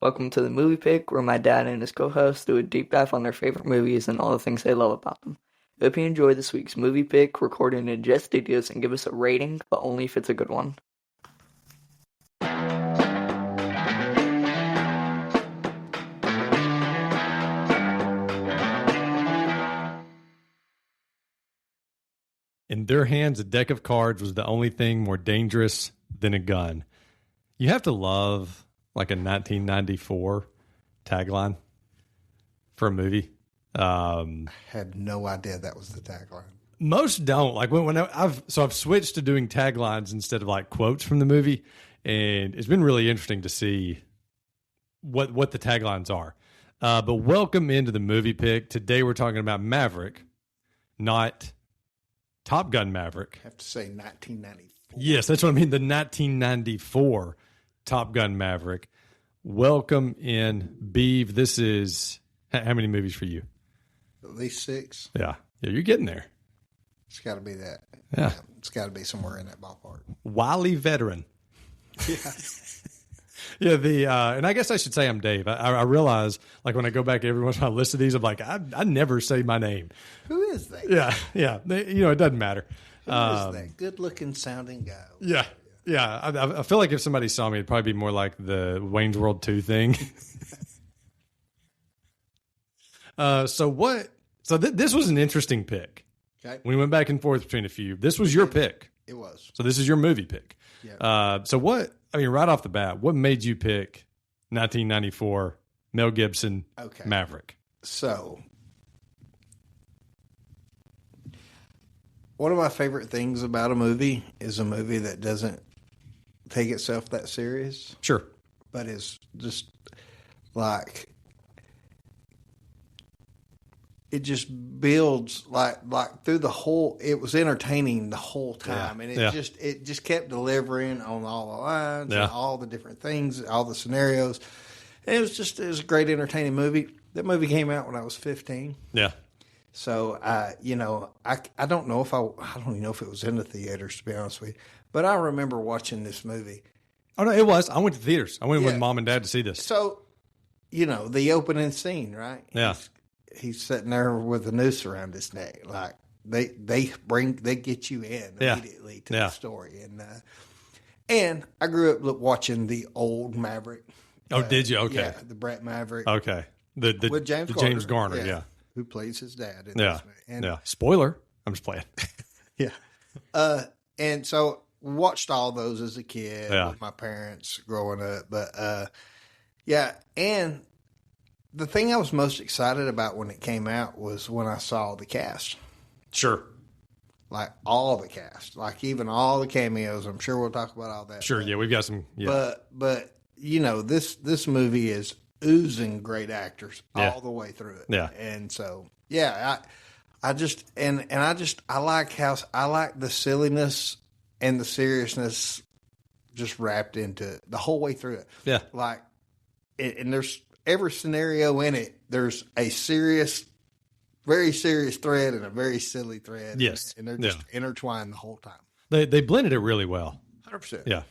Welcome to the Movie Pick, where my dad and his co-host do a deep dive on their favorite movies and all the things they love about them. Hope you enjoy this week's Movie Pick, recorded in Jet Studios, and give us a rating, but only if it's a good one. In their hands, a deck of cards was the only thing more dangerous than a gun. You have to love like a 1994 tagline for a movie. I had no idea that was the tagline. Most don't. Like I've switched to doing taglines instead of like quotes from the movie, and it's been really interesting to see what the taglines are. But welcome into the Movie Pick. Today we're talking about Maverick, not Top Gun Maverick. I have to say 1994. Yes, that's what I mean. The 1994 Top Gun Maverick. Welcome in, Beaver. This is how many movies for you? At least 6. Yeah, you're getting there. It's got to be that. Yeah. It's got to be somewhere in that ballpark. Wily veteran. Yeah. Yeah, and I guess I should say I'm Dave. I realize, like, when I go back every once in a while, I list of these, I'm like, I never say my name. Who is that? Yeah. It doesn't matter. Who is that good-looking sounding guy? Yeah. I feel like if somebody saw me, it'd probably be more like the Wayne's World 2 thing. This was an interesting pick. Okay. We went back and forth between a few. This was your pick. It was. So this is your movie pick. Yeah. Right off the bat, what made you pick 1994 Mel Gibson Maverick? So, one of my favorite things about a movie is a movie that doesn't take itself that serious. Sure. But is just like, it just builds like through the whole. It was entertaining the whole time, and it just kept delivering on all the lines, and all the different things, all the scenarios. And it was a great entertaining movie. That movie came out when I was 15. Yeah. So I don't know if I don't even know if it was in the theaters, to be honest with you, but I remember watching this movie. Oh no, it was. I went to theaters. I went with Mom and Dad to see this. So, the opening scene, right? Yeah. He's sitting there with a noose around his neck. Like they get you in immediately to the story. And I grew up watching the old Maverick. Oh, did you? Okay. Yeah, the Brat Maverick. Okay. With James Garner, yeah. Who plays his dad in this movie. And, spoiler. I'm just playing. Yeah. And so watched all those as a kid with my parents growing up. But and the thing I was most excited about when it came out was when I saw the cast. Sure. Like all the cast. Like even all the cameos. I'm sure we'll talk about all that. Sure, stuff. yeah, we've got some. Yeah. But this movie is oozing great actors all the way through it. Yeah. And so, I like the silliness and the seriousness just wrapped into the whole way through it. Yeah. Like, and there's every scenario in it, there's a serious, very serious thread and a very silly thread. Yes. And they're just intertwined the whole time. They blended it really well. 100%. Yeah.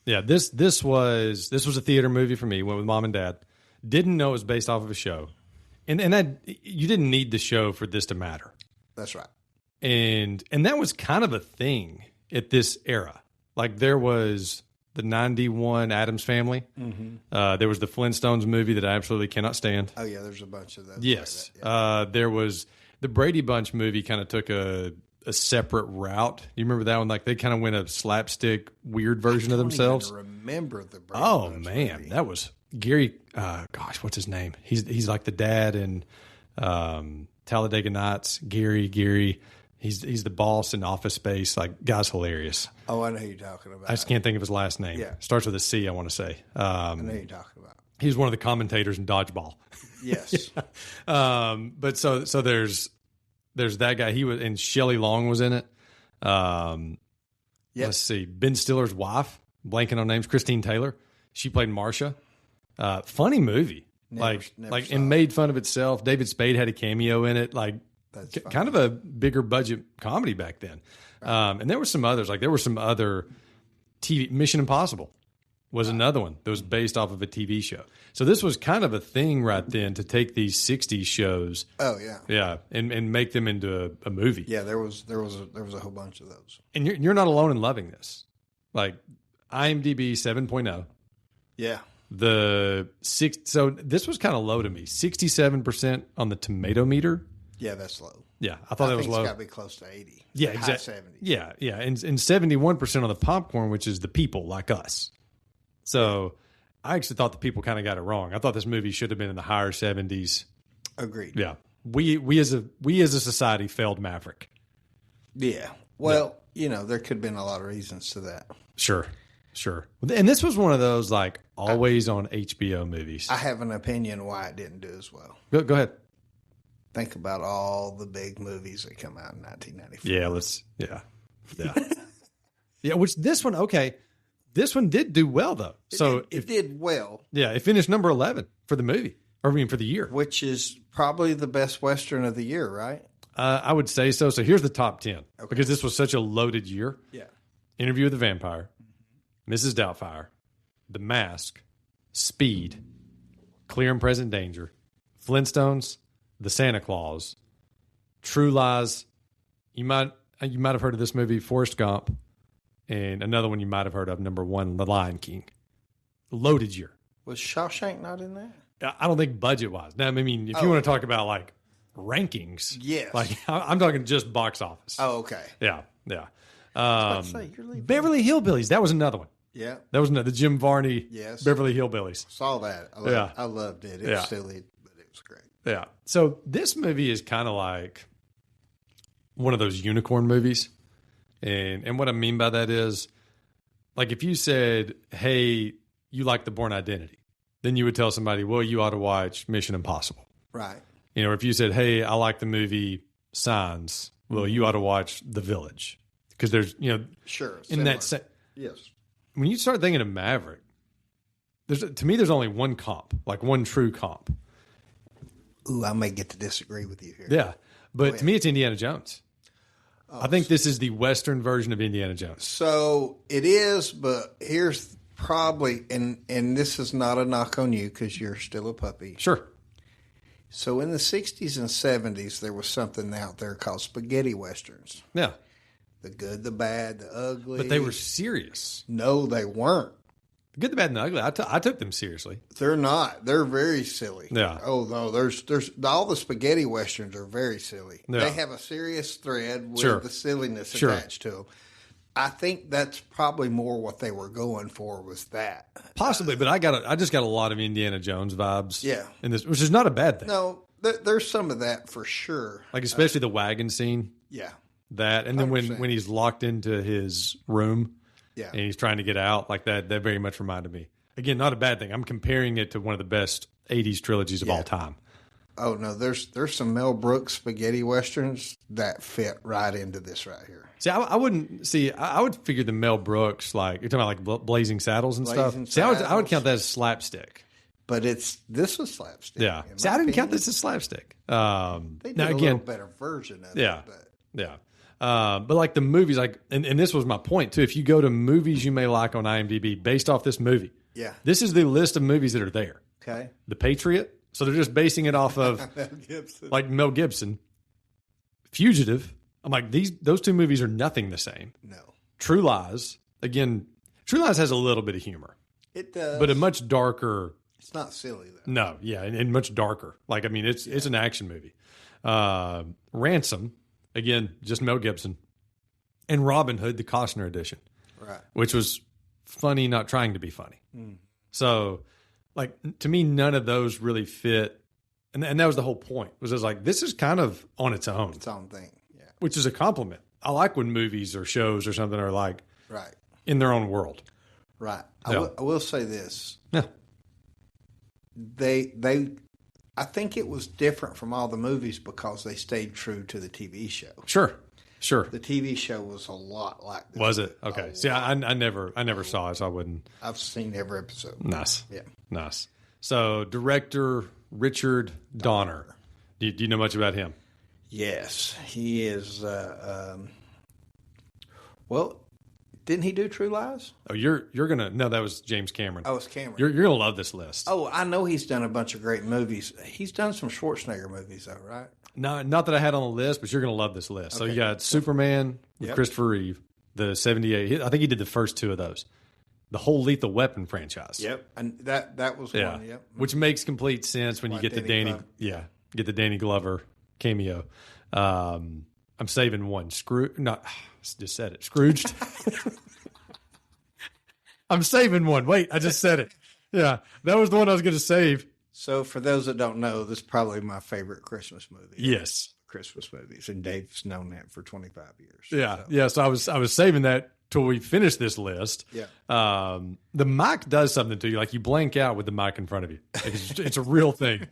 Yeah. This was a theater movie for me. Went with Mom and Dad. Didn't know it was based off of a show. And you didn't need the show for this to matter. That's right. And that was kind of a thing at this era. Like there was the 91 Addams Family. Mm-hmm. There was the Flintstones movie that I absolutely cannot stand. Oh, yeah, there's a bunch of those. Yes. Like that, there was the Brady Bunch movie kind of took a separate route. You remember that one? Like they kind of went a slapstick, weird version of themselves. I remember the Brady Bunch man, movie. That was Gary. What's his name? He's like the dad in Talladega Nights. Gary. He's the boss in Office Space. Like, guy's hilarious. Oh, I know who you're talking about. I just can't think of his last name. Yeah. Starts with a C, I want to say. I know who you're talking about. He's one of the commentators in Dodgeball. Yes. But so there's that guy. He was, and Shelley Long was in it. Let's see. Ben Stiller's wife, blanking on names, Christine Taylor. She played Marcia. Funny movie. Never and made fun of itself. David Spade had a cameo in it. Like, kind of a bigger budget comedy back then. Right. And there were some others. Like there were some other TV, Mission Impossible. was another one that was based off of a TV show. So this was kind of a thing right then to take these 60s shows. Oh yeah. Yeah. And make them into a movie. Yeah, there was a whole bunch of those. And you're not alone in loving this. Like IMDb 7.0. Yeah. So this was kind of low to me. 67% on the tomato meter. Yeah, that's low. Yeah, I thought that was low. It's got to be close to 80. Yeah, exactly. 70s. Yeah, yeah, and 71% on the popcorn, which is the people like us. So I actually thought the people kind of got it wrong. I thought this movie should have been in the higher 70s. Agreed. Yeah, we as a society failed Maverick. Yeah. Well, there could have been a lot of reasons to that. Sure. And this was one of those like always on HBO movies. I have an opinion why it didn't do as well. Go ahead. Think about all the big movies that come out in 1994. Yeah, yeah. Which this one did do well though. It did well. Yeah, it finished number 11 for the movie, for the year, which is probably the best Western of the year, right? I would say so. So here's the top 10 because this was such a loaded year. Yeah, Interview with the Vampire, Mrs. Doubtfire, The Mask, Speed, Clear and Present Danger, Flintstones, The Santa Claus, True Lies. You might have heard of this movie, Forrest Gump, and another one you might have heard of, number 1, The Lion King. Loaded year. Was Shawshank not in that? I don't think budget wise. Now, I mean, if you want to talk about like rankings, yes. Like I'm talking just box office. Oh, okay. Yeah. Beverly Hillbillies. That was another one. Yeah. That was the Jim Varney. Yes. Beverly Hillbillies. Saw that. I loved it. It was silly, but it was great. Yeah. So this movie is kind of like one of those unicorn movies. And what I mean by that is, like if you said, hey, you like The Bourne Identity, then you would tell somebody, well, you ought to watch Mission Impossible. Right. Or if you said, hey, I like the movie Signs, well, you ought to watch The Village. Because there's, sure. In that yes. When you start thinking of Maverick, to me, there's only one comp, like one true comp. Ooh, I may get to disagree with you here. Yeah. But to me, it's Indiana Jones. I think this is the Western version of Indiana Jones. So it is, but here's probably, and this is not a knock on you because you're still a puppy. Sure. So in the 60s and 70s, there was something out there called spaghetti westerns. Yeah. The good, the bad, the ugly. But they were serious. No, they weren't. The good, the bad, and the ugly. I took them seriously. They're not. They're very silly. Yeah. Oh no, there's all the spaghetti westerns are very silly. Yeah. They have a serious thread with the silliness attached to them. I think that's probably more what they were going for was that. Possibly, but I just got a lot of Indiana Jones vibes. Yeah. In this, which is not a bad thing. No, there's some of that for sure. Like especially the wagon scene. Yeah. That and then when he's locked into his room. Yeah. And he's trying to get out, like that very much reminded me. Again, not a bad thing. I'm comparing it to one of the best 80s trilogies of all time. Oh no, there's some Mel Brooks spaghetti westerns that fit right into this right here. See, I wouldn't see. I would figure the Mel Brooks, like you're talking about like Blazing Saddles and stuff. See, I would count that as slapstick. But this was slapstick. Yeah. See, I didn't count this as slapstick. They did a little better version of it. Yeah. But. Yeah. But like the movies, like, and this was my point too. If you go to movies you may like on IMDb based off this movie, this is the list of movies that are there. Okay. The Patriot. So they're just basing it off of like Mel Gibson. Fugitive. I'm like, those two movies are nothing the same. No. True Lies. Again, True Lies has a little bit of humor. It does. But a much darker. It's not silly though. No, yeah, and much darker. Like, I mean, it's an action movie. Ransom. Again, just Mel Gibson. And Robin Hood, the Costner edition. Right. Which was funny, not trying to be funny. Mm. So, like, to me, none of those really fit. And that was the whole point. Was just like, this is kind of on its own. Its own thing, yeah. Which is a compliment. I like when movies or shows or something are like in their own world. Right. Yeah. I will say this. Yeah. I think it was different from all the movies because they stayed true to the TV show. Sure. The TV show was a lot like this. Was it? Okay. See, I never saw it, so I wouldn't. I've seen every episode. Nice. Yeah. Nice. So, director Richard Donner. Do you know much about him? Yes. He is, well, Didn't he do True Lies? Oh, you're gonna no, that was James Cameron. Oh, it's Cameron. You're gonna love this list. Oh, I know he's done a bunch of great movies. He's done some Schwarzenegger movies, though, right? No, not that I had on the list, but you're gonna love this list. Okay. So you got Superman with Christopher Reeve, the 78. I think he did the first 2 of those. The whole Lethal Weapon franchise. Yep, and that was one. Yep, which makes complete sense when you get the Danny Glover cameo. I'm saving one. Just said it. Scrooged. I'm saving one. Wait, I just said it. Yeah, that was the one I was going to save. So for those that don't know, this is probably my favorite Christmas movie. Yes. Christmas movies. And Dave's known that for 25 years. Yeah. So. Yeah. So I was saving that till we finish this list. Yeah. The mic does something to you. Like you blank out with the mic in front of you. Like it's a real thing.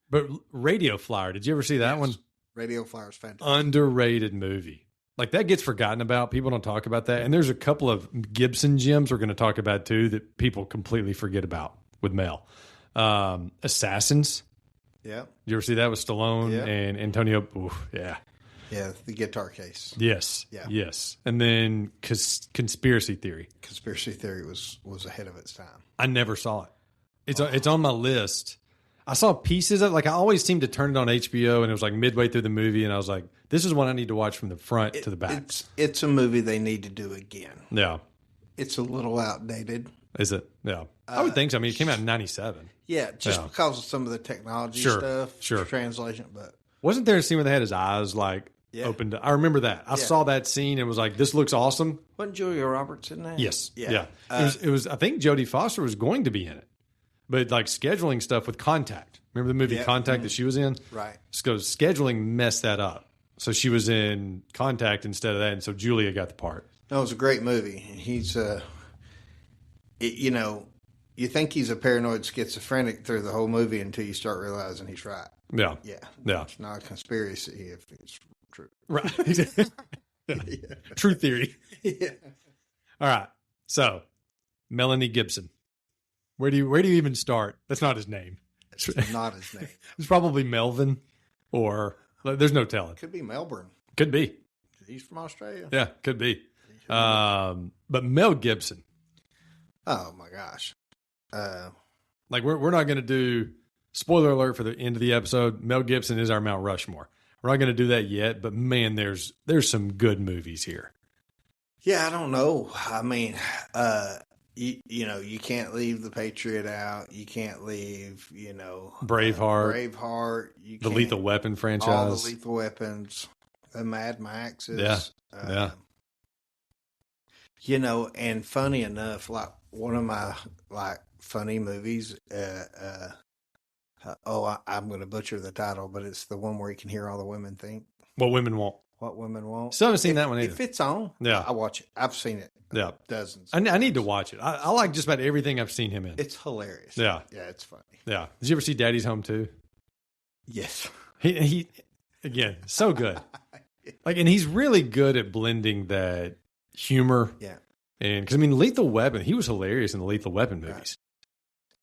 But Radio Flyer, did you ever see that one? Radio Flyer's fantastic. Underrated movie. Like that gets forgotten about. People don't talk about that. And there's a couple of Gibson gems we're going to talk about too that people completely forget about with Mel. Assassins. Yeah. You ever see that with Stallone and Antonio? Oof, yeah. Yeah, the guitar case. Yes. Yeah. Yes. And then Conspiracy Theory. Conspiracy Theory was ahead of its time. I never saw it. It's on my list. I saw pieces of it. Like I always seemed to turn it on HBO and it was like midway through the movie and I was like, this is one I need to watch from the front to the back. It's a movie they need to do again. Yeah. It's a little outdated. Is it? Yeah. I would think so. I mean, it came out in 97. Yeah, just because of some of the technology stuff. Sure. Translation, but wasn't there a scene where they had his eyes like opened? I remember that. I saw that scene and was like, this looks awesome. Wasn't Julia Roberts in that? Yes. Yeah. It was I think Jodie Foster was going to be in it. But like scheduling stuff with Contact. Remember the movie Contact that she was in? Right. So scheduling messed that up. So she was in Contact instead of that, and so Julia got the part. No, it was a great movie. He's, you think he's a paranoid schizophrenic through the whole movie until you start realizing he's right. Yeah. Yeah. Yeah. It's not a conspiracy if it's true. Right. True theory. Yeah. All right. So, Melanie Gibson. Where do you even start? That's not his name. It's not his name. It's probably Melvin or there's no telling. Could be Melbourne. Could be. He's from Australia. Yeah, could be. But Mel Gibson. Oh my gosh. Like we're not going to do spoiler alert for the end of the episode. Mel Gibson is our Mount Rushmore. We're not going to do that yet, but man, there's some good movies here. Yeah, I don't know. I mean, you can't leave The Patriot out. You can't leave, Braveheart. You the Lethal Weapon franchise. All the Lethal Weapons. The Mad Maxes. Yeah. And funny enough, like one of my funny movies, I'm going to butcher the title, but it's the one where you can hear all the women think. What Women Want. What Women Want. Still haven't seen that one either. If it's on, I watch it. I've seen it. Yeah. Dozens. I need to watch it. I like just about everything I've seen him in. It's hilarious. Yeah. Yeah, it's funny. Yeah. Did you ever see Daddy's Home too? Yes. He again, so good. And he's really good at blending that humor. Yeah. And because Lethal Weapon, he was hilarious in the Lethal Weapon movies.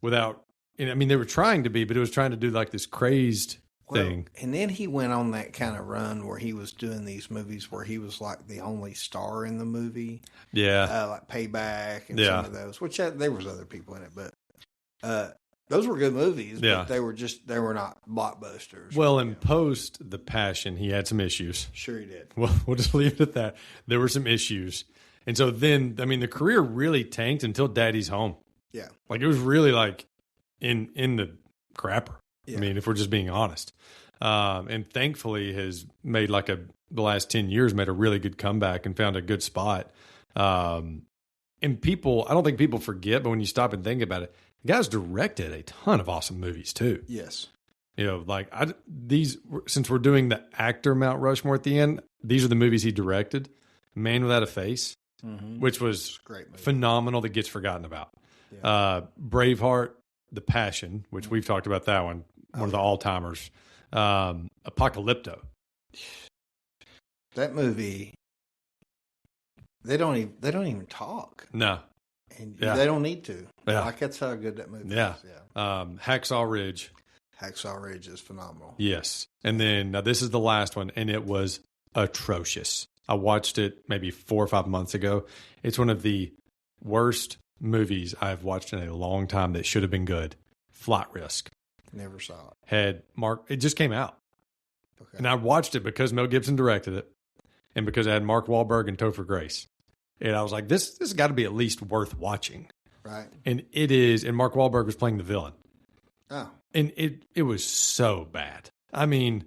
Right. They were trying to be, but it was trying to do like this crazed thing. And then he went on that kind of run where he was doing these movies where he was like the only star in the movie. Yeah. Like Payback and some of those, which there was other people in it, but those were good movies, but they were not blockbusters. Well, in post The Passion, he had some issues. Sure he did. Well, we'll just leave it at that. There were some issues. And so then, the career really tanked until Daddy's Home. Yeah. Like it was really like in the crapper. Yeah. If we're just being honest. And thankfully has made the last 10 years made a really good comeback and found a good spot. And I don't think people forget, but when you stop and think about it, the guy's directed a ton of awesome movies too. Yes. Since we're doing the actor Mount Rushmore at the end, these are the movies he directed. Man Without a Face, which was great movie. Phenomenal that gets forgotten about. Yeah. Braveheart, The Passion, which we've talked about that one. One of the all-timers. Apocalypto. That movie, they don't even talk. No. And they don't need to. Yeah. That's how good that movie is. Yeah. Hacksaw Ridge. Hacksaw Ridge is phenomenal. Yes. And then, now this is the last one, and it was atrocious. I watched it maybe 4 or 5 months ago. It's one of the worst movies I've watched in a long time that should have been good. Flight Risk. Never saw it. Had Mark, it just came out. Okay. And I watched it because Mel Gibson directed it and because it had Mark Wahlberg and Topher Grace. And I was like, this has got to be at least worth watching. Right. And it is, and Mark Wahlberg was playing the villain. Oh. And it was so bad. I mean,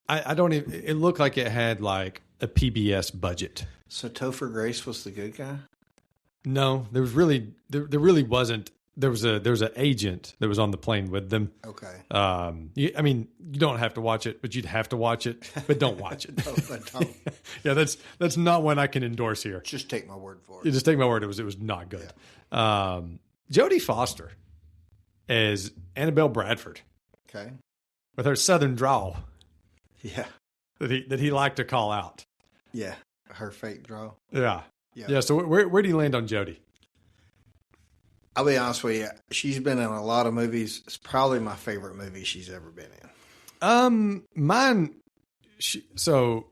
I don't even, it looked like it had like a PBS budget. So Topher Grace was the good guy? No, there really wasn't. There was an agent that was on the plane with them. Okay. I mean, you don't have to watch it, but you'd have to watch it. But don't watch it. No, I don't. Yeah, that's not one I can endorse here. Just take my word for it. You just take my word. It was not good. Yeah. Jodie Foster as Annabelle Bradford. Okay. With her southern drawl. Yeah. That he liked to call out. Yeah. Her fake draw. Yeah. Yeah. So where do you land on Jodie? I'll be honest with you. She's been in a lot of movies. It's probably my favorite movie she's ever been in. Mine. So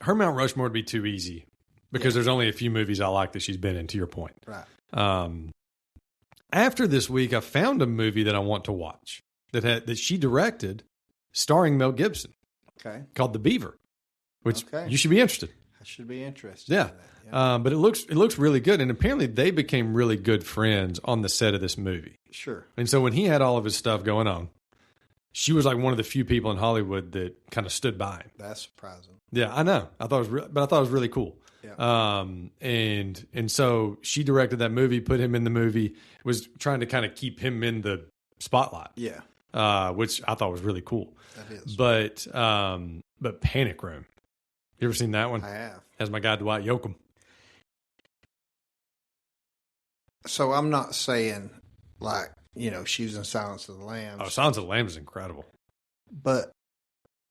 her Mount Rushmore would be too easy because there's only a few movies I like that she's been in. To your point, right? After this week, I found a movie that I want to watch that she directed, starring Mel Gibson. Okay. Called The Beaver, which you should be interested. I should be interested. Yeah. In that. Yeah. But it looks really good, and apparently they became really good friends on the set of this movie. Sure. And so when he had all of his stuff going on, she was like one of the few people in Hollywood that kind of stood by him. That's surprising. Yeah, I know. I thought it was really cool. Yeah. And so she directed that movie, put him in the movie, was trying to kind of keep him in the spotlight. Yeah. Which I thought was really cool. That is. But Panic Room. You ever seen that one? I have. Has my guy Dwight Yoakam. So I'm not saying like, she was in Silence of the Lambs. Oh, Silence of the Lambs is incredible. But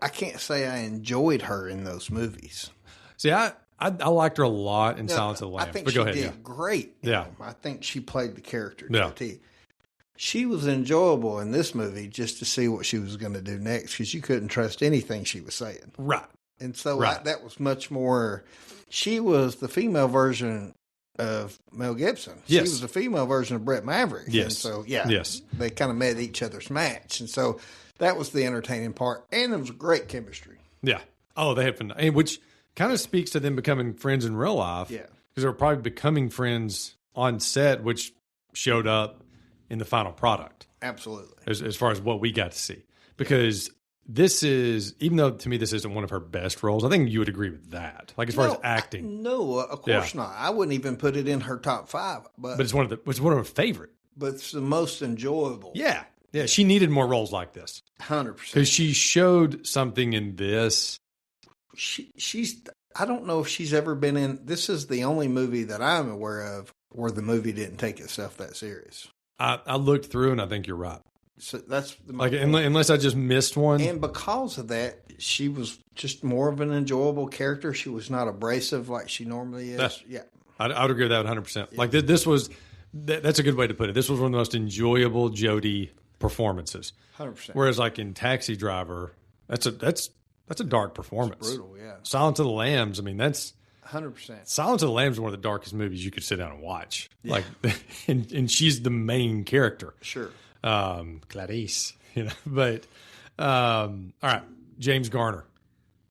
I can't say I enjoyed her in those movies. See, I liked her a lot in Silence of the Lambs. I think but she go ahead, did great. Yeah. I think she played the character. Yeah. She was enjoyable in this movie just to see what she was going to do next because you couldn't trust anything she was saying. Right. And so that was much more. She was the female version of Mel Gibson. Yes. She was the female version of Brett Maverick. Yes. And so, they kind of met each other's match. And so that was the entertaining part. And it was great chemistry. Yeah. Oh, they had fun. Which kind of speaks to them becoming friends in real life. Yeah. Because they were probably becoming friends on set, which showed up in the final product. Absolutely. As far as what we got to see. Because this is, even though to me this isn't one of her best roles, I think you would agree with that. Like as far as acting. No, of course not. I wouldn't even put it in her top 5. But it's one of her favorite. But it's the most enjoyable. Yeah. Yeah. She needed more roles like this. 100%. Because she showed something in this. She's, I don't know if she's ever been in, this is the only movie that I'm aware of where the movie didn't take itself that serious. I looked through and I think you're right. So that's unless I just missed one. And because of that, she was just more of an enjoyable character. She was not abrasive like she normally is. I would agree with that 100%. Yeah. Like this was, that's a good way to put it. This was one of the most enjoyable Jodie performances. 100%. Whereas like in Taxi Driver, that's a dark performance. It's brutal, yeah. Silence of the Lambs, I mean, that's 100%. Silence of the Lambs is one of the darkest movies you could sit down and watch. Yeah. Like, and she's the main character. Sure. Clarice, but all right, James Garner.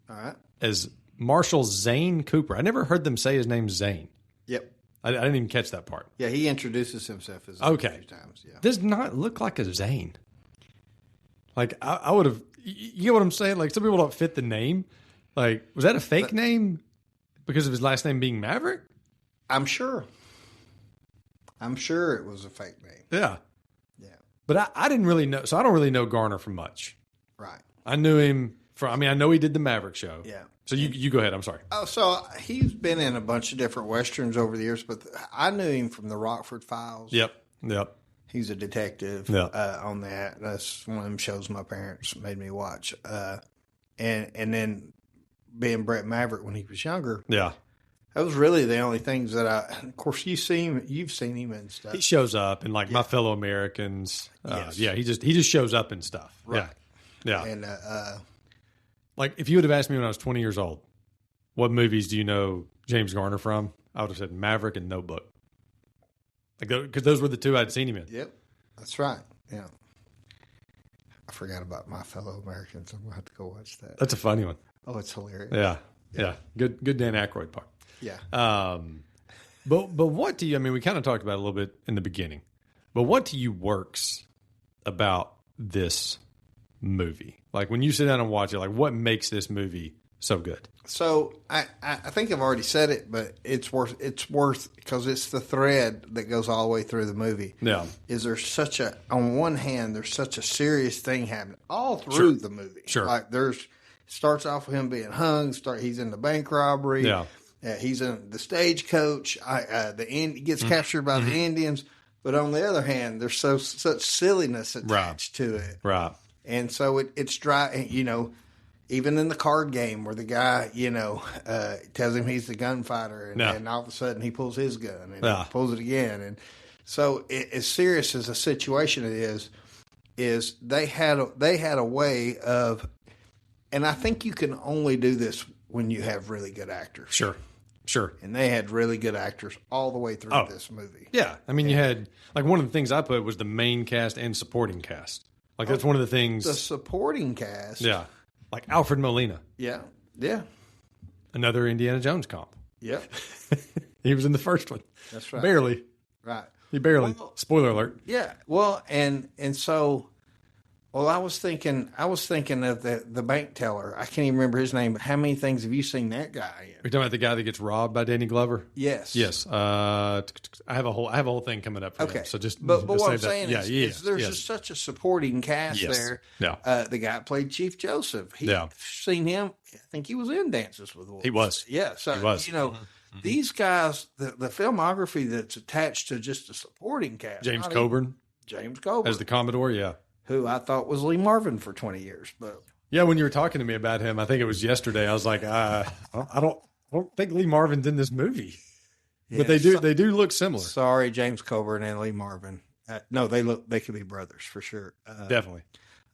All right. As Marshall Zane Cooper. I never heard them say his name Zane. Yep. I didn't even catch that part. Yeah, he introduces himself as okay. A few times. Yeah. Does not look like a Zane. Like I would have. You get what I'm saying? Like some people don't fit the name. Like was that a fake name because of his last name being Maverick? I'm sure it was a fake name. Yeah. Yeah. But I didn't really know. So I don't really know Garner from much. Right. I knew him from. I mean, I know he did the Maverick show. Yeah. So you go ahead. I'm sorry. Oh, so he's been in a bunch of different westerns over the years, but I knew him from the Rockford Files. Yep. He's a detective on that. That's one of them shows my parents made me watch. And then being Brett Maverick when he was younger. Yeah. That was really the only things that of course you've seen him and stuff. He shows up in like My Fellow Americans. Yes. Yeah. He just shows up and stuff. Right. Yeah. And, like if you would have asked me when I was 20 years old, what movies do you know James Garner from? I would have said Maverick and Notebook. Because those were the two I'd seen him in. Yep, that's right. Yeah. I forgot about My Fellow Americans. I'm going to have to go watch that. That's a funny one. Oh, it's hilarious. Yeah. Good Dan Aykroyd part. Yeah. But what do you, I mean, we kind of talked about it a little bit in the beginning, but what to you works about this movie? Like when you sit down and watch it, like what makes this movie so good? So I think I've already said it, but it's worth because it's the thread that goes all the way through the movie. Yeah. Is there on one hand, there's such a serious thing happening all through the movie. Sure. Like starts off with him being hung. He's in the bank robbery. Yeah. He's in the stagecoach. He gets captured by the Indians. But on the other hand, there's such silliness attached to it. Right. And so it's dry, even in the card game where the guy, tells him he's the gunfighter and all of a sudden he pulls his gun and he pulls it again. And so as serious as the situation it is they had a way of, and I think you can only do this when you have really good actors. Sure. And they had really good actors all the way through this movie. Yeah. I mean, you had, like, one of the things I put was the main cast and supporting cast. Like, that's one of the things. The supporting cast. Yeah. Like Alfred Molina. Yeah. Another Indiana Jones comp. Yep. He was in the first one. That's right. Barely. Right. He barely. Spoiler alert. Yeah. Well, and so, I was thinking of the bank teller. I can't even remember his name, but how many things have you seen that guy in? You're talking about the guy that gets robbed by Danny Glover? Yes. I have a whole thing coming up for him. So but what I'm that. saying is there's just such a supporting cast there. Yeah. The guy played Chief Joseph. Seen him. I think he was in Dances with Wolves. He was. Yeah. So he was. These guys, the filmography that's attached to just the supporting cast. James Coburn as the Commodore. Yeah. Who I thought was Lee Marvin for 20 years, but yeah, when you were talking to me about him, I think it was yesterday. I was like, I don't think Lee Marvin's in this movie, but they do look similar. Sorry, James Coburn and Lee Marvin. No, they could be brothers for sure. Definitely.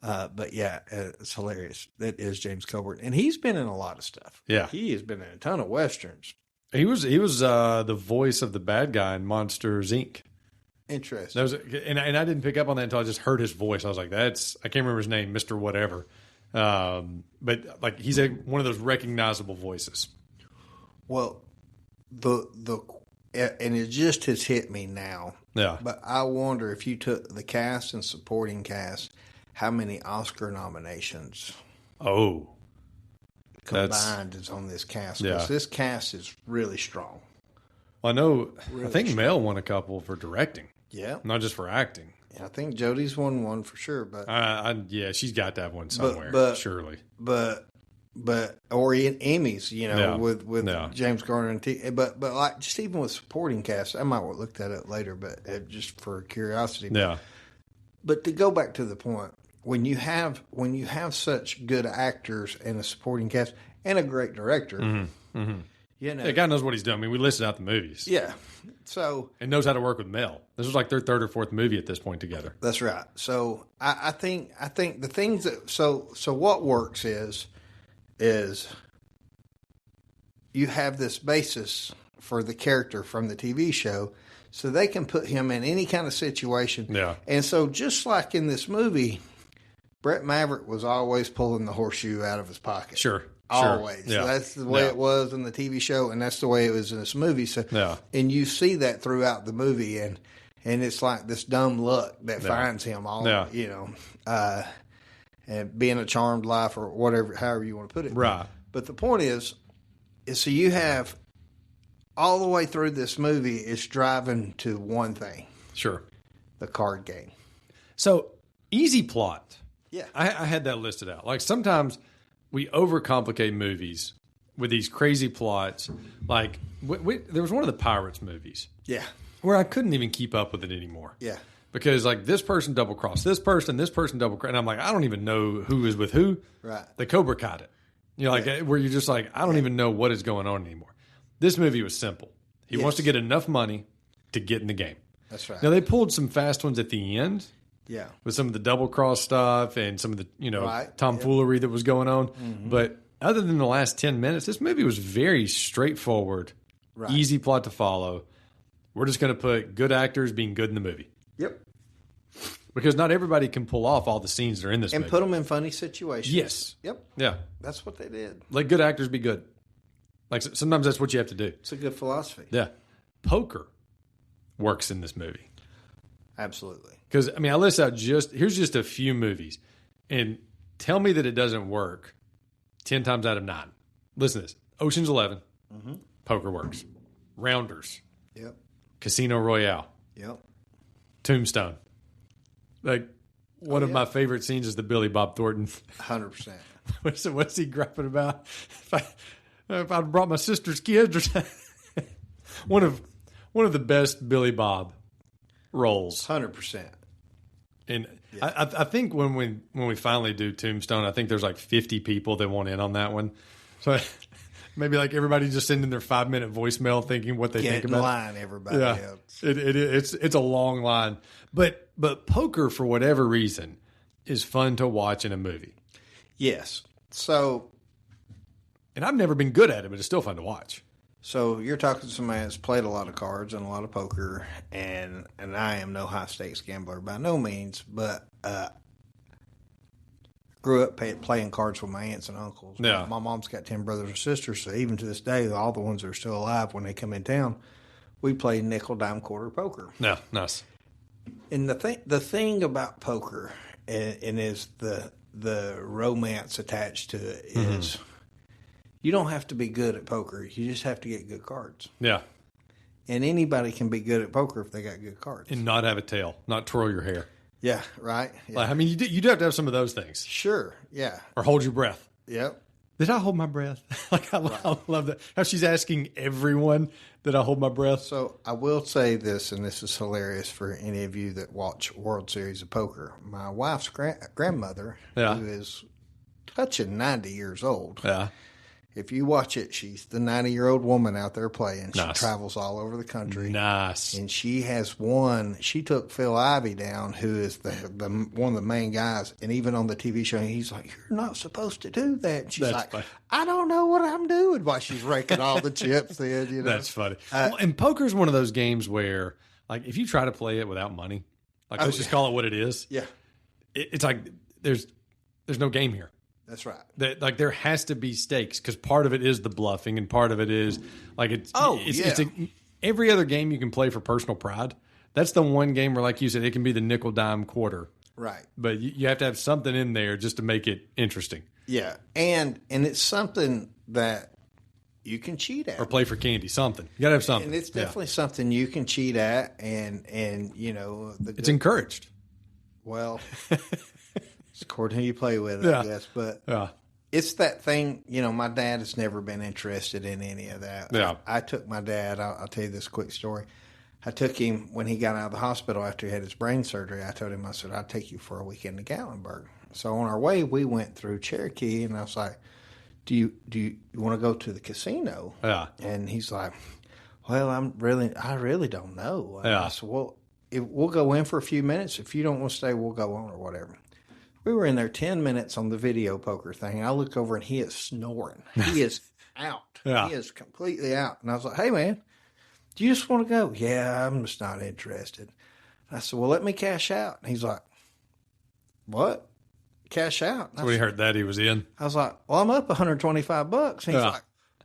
But yeah, it's hilarious. That is James Coburn, and he's been in a lot of stuff. Yeah, he has been in a ton of westerns. He was the voice of the bad guy in Monsters Inc. Interesting. And I didn't pick up on that until I just heard his voice. I was like, I can't remember his name, Mr. Whatever. But like he's one of those recognizable voices. Well, and it just has hit me now. Yeah. But I wonder if you took the cast and supporting cast, how many Oscar nominations combined is on this cast? Because this cast is really strong. Well, I know. Really I think Mel won a couple for directing. Yeah, not just for acting. Yeah, I think Jodie's won one for sure. But she's got to have one somewhere, surely. But or Emmys, with James Garner and but like just even with supporting cast, I might look that up later, but just for curiosity. Yeah. But to go back to the point, when you have such good actors and a supporting cast and a great director. Mm-hmm. Mm-hmm. God knows what he's doing. I mean, we listed out the movies. Yeah. So and knows how to work with Mel. This was like their third or fourth movie at this point together. That's right. So I think the things that so what works is you have this basis for the character from the TV show, so they can put him in any kind of situation. Yeah. And so just like in this movie, Brett Maverick was always pulling the horseshoe out of his pocket. Sure. Always. Yeah. So that's the way it was in the TV show, and that's the way it was in this movie. So, and you see that throughout the movie, and it's like this dumb luck that finds him all, and being a charmed life or whatever, however you want to put it. Right. But the point is so you have all the way through this movie, it's driving to one thing. Sure. The card game. So easy plot. Yeah. I had that listed out. Like sometimes we overcomplicate movies with these crazy plots. Like there was one of the Pirates movies. Yeah. Where I couldn't even keep up with it anymore. Yeah. Because like this person double crossed this person double crossed, and I'm like, I don't even know who is with who. Right. The Cobra Kai it. Where you're just like, I don't even know what is going on anymore. This movie was simple. He wants to get enough money to get in the game. That's right. Now they pulled some fast ones at the end. Yeah. With some of the double cross stuff and some of the, tomfoolery that was going on. Mm-hmm. But other than the last 10 minutes, this movie was very straightforward, easy plot to follow. We're just going to put good actors being good in the movie. Yep. Because not everybody can pull off all the scenes that are in this movie. And put them in funny situations. Yes. Yep. Yeah. That's what they did. Let good actors be good. Like, sometimes that's what you have to do. It's a good philosophy. Yeah. Poker works in this movie. Absolutely. Because, I mean, I list out here's just a few movies. And tell me that it doesn't work 10 times out of 9. Listen to this. Ocean's 11. Mm-hmm. Poker works. Rounders. Yep. Casino Royale. Yep. Tombstone. Like, one of my favorite scenes is the Billy Bob Thornton. 100%. What's he griping about? If I brought my sister's kids or something. One of the best Billy Bob roles. 100%. And I think when we finally do Tombstone, I think there's like 50 people that want in on that one. So maybe like everybody just sending their 5-minute voicemail thinking what they think about. Get in line, everybody else. It's a long line. But poker, for whatever reason, is fun to watch in a movie. Yes. So, and I've never been good at it, but it's still fun to watch. So you're talking to somebody that's played a lot of cards and a lot of poker, and I am no high stakes gambler by no means, but grew up playing cards with my aunts and uncles. Yeah. My mom's got 10 brothers and sisters, so even to this day, all the ones that are still alive, when they come in town, we play nickel, dime, quarter poker. Yeah, nice. And the thing about poker and is the romance attached to it is you don't have to be good at poker. You just have to get good cards. Yeah. And anybody can be good at poker if they got good cards. And not have a tail, not twirl your hair. Yeah, right. Yeah. Like, I mean, you do have to have some of those things. Sure, yeah. Or hold your breath. Yep. Did I hold my breath? Like, I love that. How she's asking everyone, did I hold my breath? So I will say this, and this is hilarious for any of you that watch World Series of Poker. My wife's grandmother, who is touching 90 years old. Yeah. If you watch it, she's the 90-year-old woman out there playing. She Nice. travels all over the country. Nice. And she has won. She took Phil Ivey down, who is the one of the main guys. And even on the TV show, he's like, "You're not supposed to do that." And she's That's like, funny. "I don't know what I'm doing." While she's raking all the chips in, you know. That's funny. And poker is one of those games where, like, if you try to play it without money, like, let's just call it what it is. Yeah, It's like there's no game here. that's right. Like, there has to be stakes because part of it is the bluffing and part of it is like it's every other game you can play for personal pride. That's the one game where, like you said, it can be the nickel, dime, quarter. Right. But you have to have something in there just to make it interesting. Yeah, and it's something that you can cheat at Or play for candy, something. You got to have something. and it's definitely something you can cheat at, and you know It's encouraged. well. It's according to who you play with, I guess. But it's that thing, you know, my dad has never been interested in any of that. Yeah. I took my dad, I'll tell you this quick story. I took him when he got out of the hospital after he had his brain surgery. I told him, I said, I'll take you for a weekend to Gatlinburg. So on our way, we went through Cherokee, and I was like, do you want to go to the casino? Yeah. And he's like, well, I really don't know. And Yeah. I said, well, we'll go in for a few minutes. If you don't want to stay, we'll go on or whatever. We were in there 10 minutes on the video poker thing. I look over and he is snoring. He is out. Yeah. He is completely out. And I was like, hey, man, do you just want to go? Yeah, I'm just not interested. I said, well, let me cash out. And he's like, what? Cash out? So when he heard that, he was in. I was like, well, I'm up $125. He's like,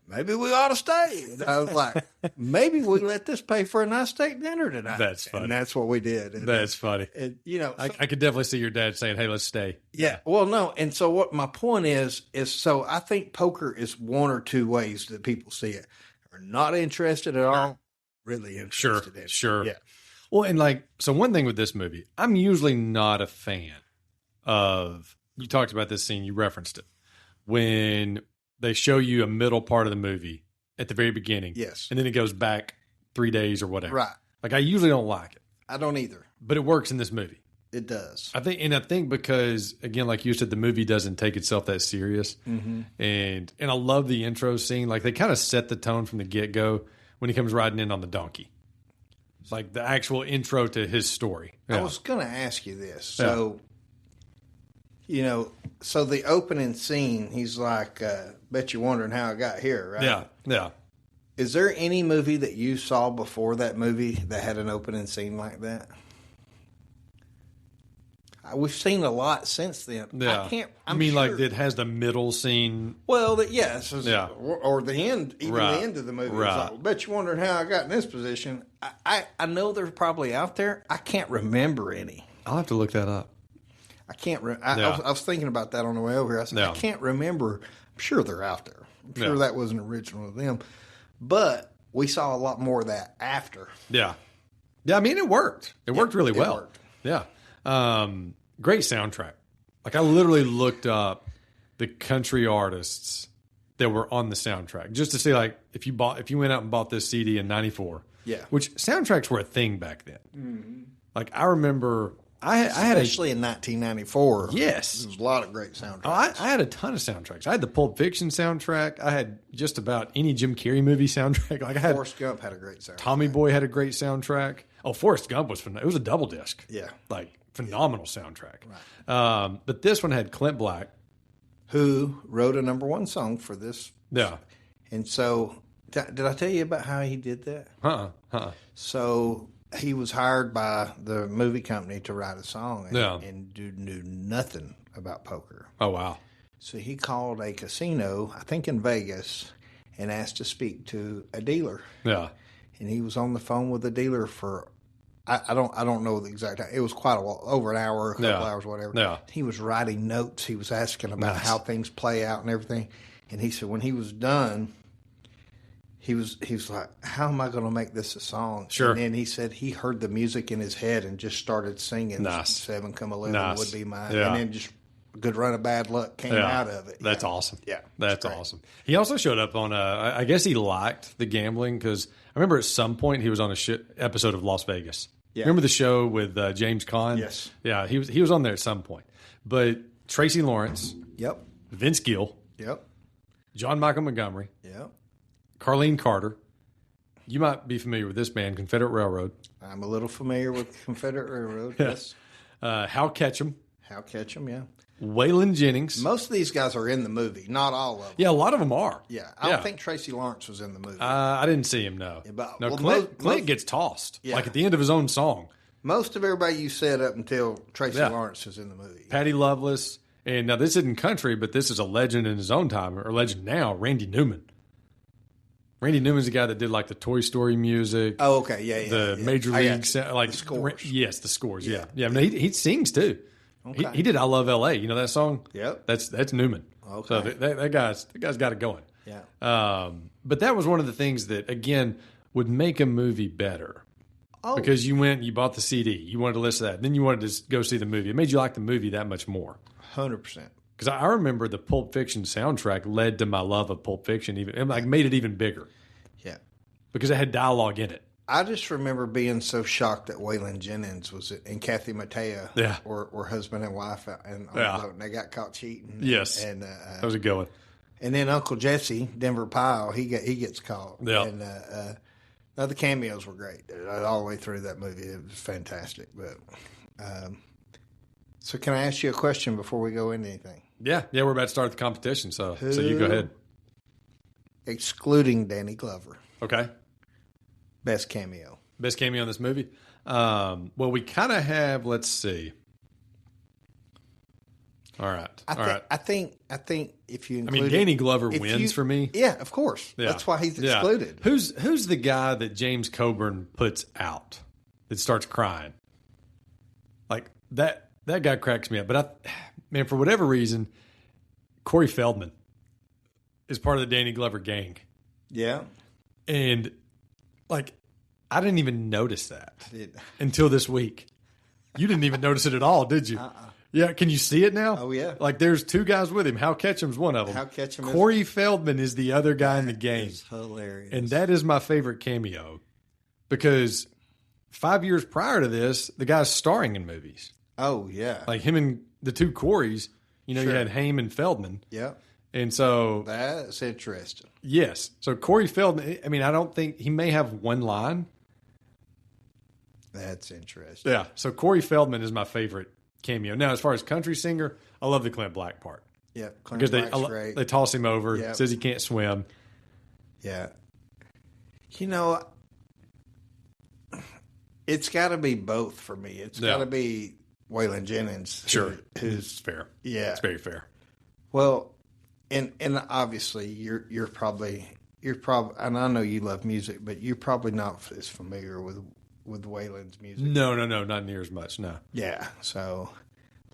maybe we ought to stay. And I was like, maybe we let this pay for a nice steak dinner tonight. That's funny. And that's what we did. And That's funny. you know, I could definitely see your dad saying, hey, let's stay. yeah. Well, no. And so what my point is so I think poker is one or two ways that people see it. Are not interested at all, really interested in it. Sure. Yeah. Well, and like, so one thing with this movie, I'm usually not a fan of, you talked about this scene, you referenced it, when they show you a middle part of the movie at the very beginning. Yes. And then it goes back 3 days or whatever. Right. Like, I usually don't like it. I don't either. But it works in this movie. It does. I think because, again, like you said, the movie doesn't take itself that serious. Mm-hmm. And I love the intro scene. Like, they kind of set the tone from the get-go when he comes riding in on the donkey. It's like the actual intro to his story. I was going to ask you this. So You know, so the opening scene, he's like, bet you're wondering how I got here, right? Yeah, yeah. Is there any movie that you saw before that movie that had an opening scene like that? We've seen a lot since then. Yeah. I mean, sure. like, it has the middle scene. Well, yes. Yeah. Or the end, even the end of the movie. Right. It's like, I bet you're wondering how I got in this position. I know they're probably out there. I can't remember any. I'll have to look that up. I can't. I was thinking about that on the way over here. I said, I can't remember. I'm sure they're out there. I'm sure that wasn't original to them. But we saw a lot more of that after. Yeah. Yeah, I mean, it worked. It worked really well. Worked. Yeah. Great soundtrack. Like, I literally looked up the country artists that were on the soundtrack just to see, like, if you went out and bought this CD in '94. Yeah. Which soundtracks were a thing back then. Mm-hmm. Like, I remember I had especially in 1994. Yes. There was a lot of great soundtracks. Oh, I had a ton of soundtracks. I had the Pulp Fiction soundtrack. I had just about any Jim Carrey movie soundtrack. Like, I had Forrest Gump had a great soundtrack. Tommy Boy had a great soundtrack. Oh, Forrest Gump was phenomenal. It was a double disc. Yeah. Like, phenomenal soundtrack. Right. But this one had Clint Black, who wrote a #1 song for this. Yeah. And so, did I tell you about how he did that? So, he was hired by the movie company to write a song and knew nothing about poker. Oh, wow. So, he called a casino, I think in Vegas, and asked to speak to a dealer. Yeah. And he was on the phone with the dealer for, I don't know the exact time. It was quite a while, over an hour, a couple hours, whatever. Yeah. He was writing notes. He was asking about how things play out and everything. And he said when he was done, he was like, how am I going to make this a song? Sure. And then he said he heard the music in his head and just started singing. Nice. 7 come 11 Nice. would be mine. Yeah. And then just a good run of bad luck came out of it. That's awesome. Yeah. That's awesome. He also showed up on I guess he liked the gambling because I remember at some point he was on a episode of Las Vegas. Yeah. Remember the show with James Caan? Yes. Yeah, he was on there at some point. But Tracy Lawrence. Yep. Vince Gill. Yep. John Michael Montgomery. Yep. Carlene Carter. You might be familiar with this band, Confederate Railroad. I'm a little familiar with Confederate Railroad, yes. Hal Ketchum. Hal Ketchum, yeah. Waylon Jennings. Most of these guys are in the movie, not all of them. Yeah, a lot of them are. Yeah, I don't think Tracy Lawrence was in the movie. I didn't see him, no. Yeah, but, no, Clint gets tossed, like at the end of his own song. Most of everybody you said up until Tracy Lawrence is in the movie. Patty Loveless. And now this isn't country, but this is a legend in his own time, or legend now, Randy Newman. Randy Newman's the guy that did like the Toy Story music. Oh, okay, yeah. The Major League, like the scores. Yes, the scores. Yeah. I mean, he sings too. Okay. He did "I Love L.A." You know that song? Yep. That's Newman. Okay. So that guy's got it going. Yeah. But that was one of the things that again would make a movie better. Oh. Because you bought the CD, you wanted to listen to that, then you wanted to go see the movie. It made you like the movie that much more. 100%. Because I remember the Pulp Fiction soundtrack led to my love of Pulp Fiction, even like made it even bigger. Yeah. Because it had dialogue in it. I just remember being so shocked that Waylon Jennings and Kathy Mattea were husband and wife and they got caught cheating. Yes. And that was a good one. And then Uncle Jesse, Denver Pyle, he gets caught. Yeah. And the cameos were great all the way through that movie. It was fantastic. But so can I ask you a question before we go into anything? Yeah, we're about to start the competition, so you go ahead. Excluding Danny Glover. Okay. Best cameo. Best cameo in this movie? Well, we kind of have, let's see. All right. I think if you include Danny Glover wins for me. Yeah, of course. Yeah. That's why he's excluded. Yeah. Who's the guy that James Coburn puts out that starts crying? Like that guy cracks me up. But man, for whatever reason, Corey Feldman is part of the Danny Glover gang. Yeah. And like I didn't even notice that until this week. You didn't even notice it at all, did you? Yeah, can you see it now? Oh, yeah. Like, there's two guys with him. Hal Ketchum's one of them. Hal Ketchum Corey Feldman is the other guy in the game. It's hilarious. And that is my favorite cameo because 5 years prior to this, the guy's starring in movies. Oh, yeah. Like him and the two Coreys, you had Haim and Feldman. Yeah. And so... That's interesting. Yes. So Corey Feldman, I don't think... He may have one line. That's interesting. Yeah. So Corey Feldman is my favorite cameo. Now, as far as country singer, I love the Clint Black part. Yeah, Clint because Black's great. They toss him over, says he can't swim. Yeah. It's got to be both for me. It's got to be Waylon Jennings. Sure. Who's fair. Yeah. It's very fair. Well, and obviously you're probably, and I know you love music, but you're probably not as familiar with Waylon's music. No, not near as much. No. Yeah. So,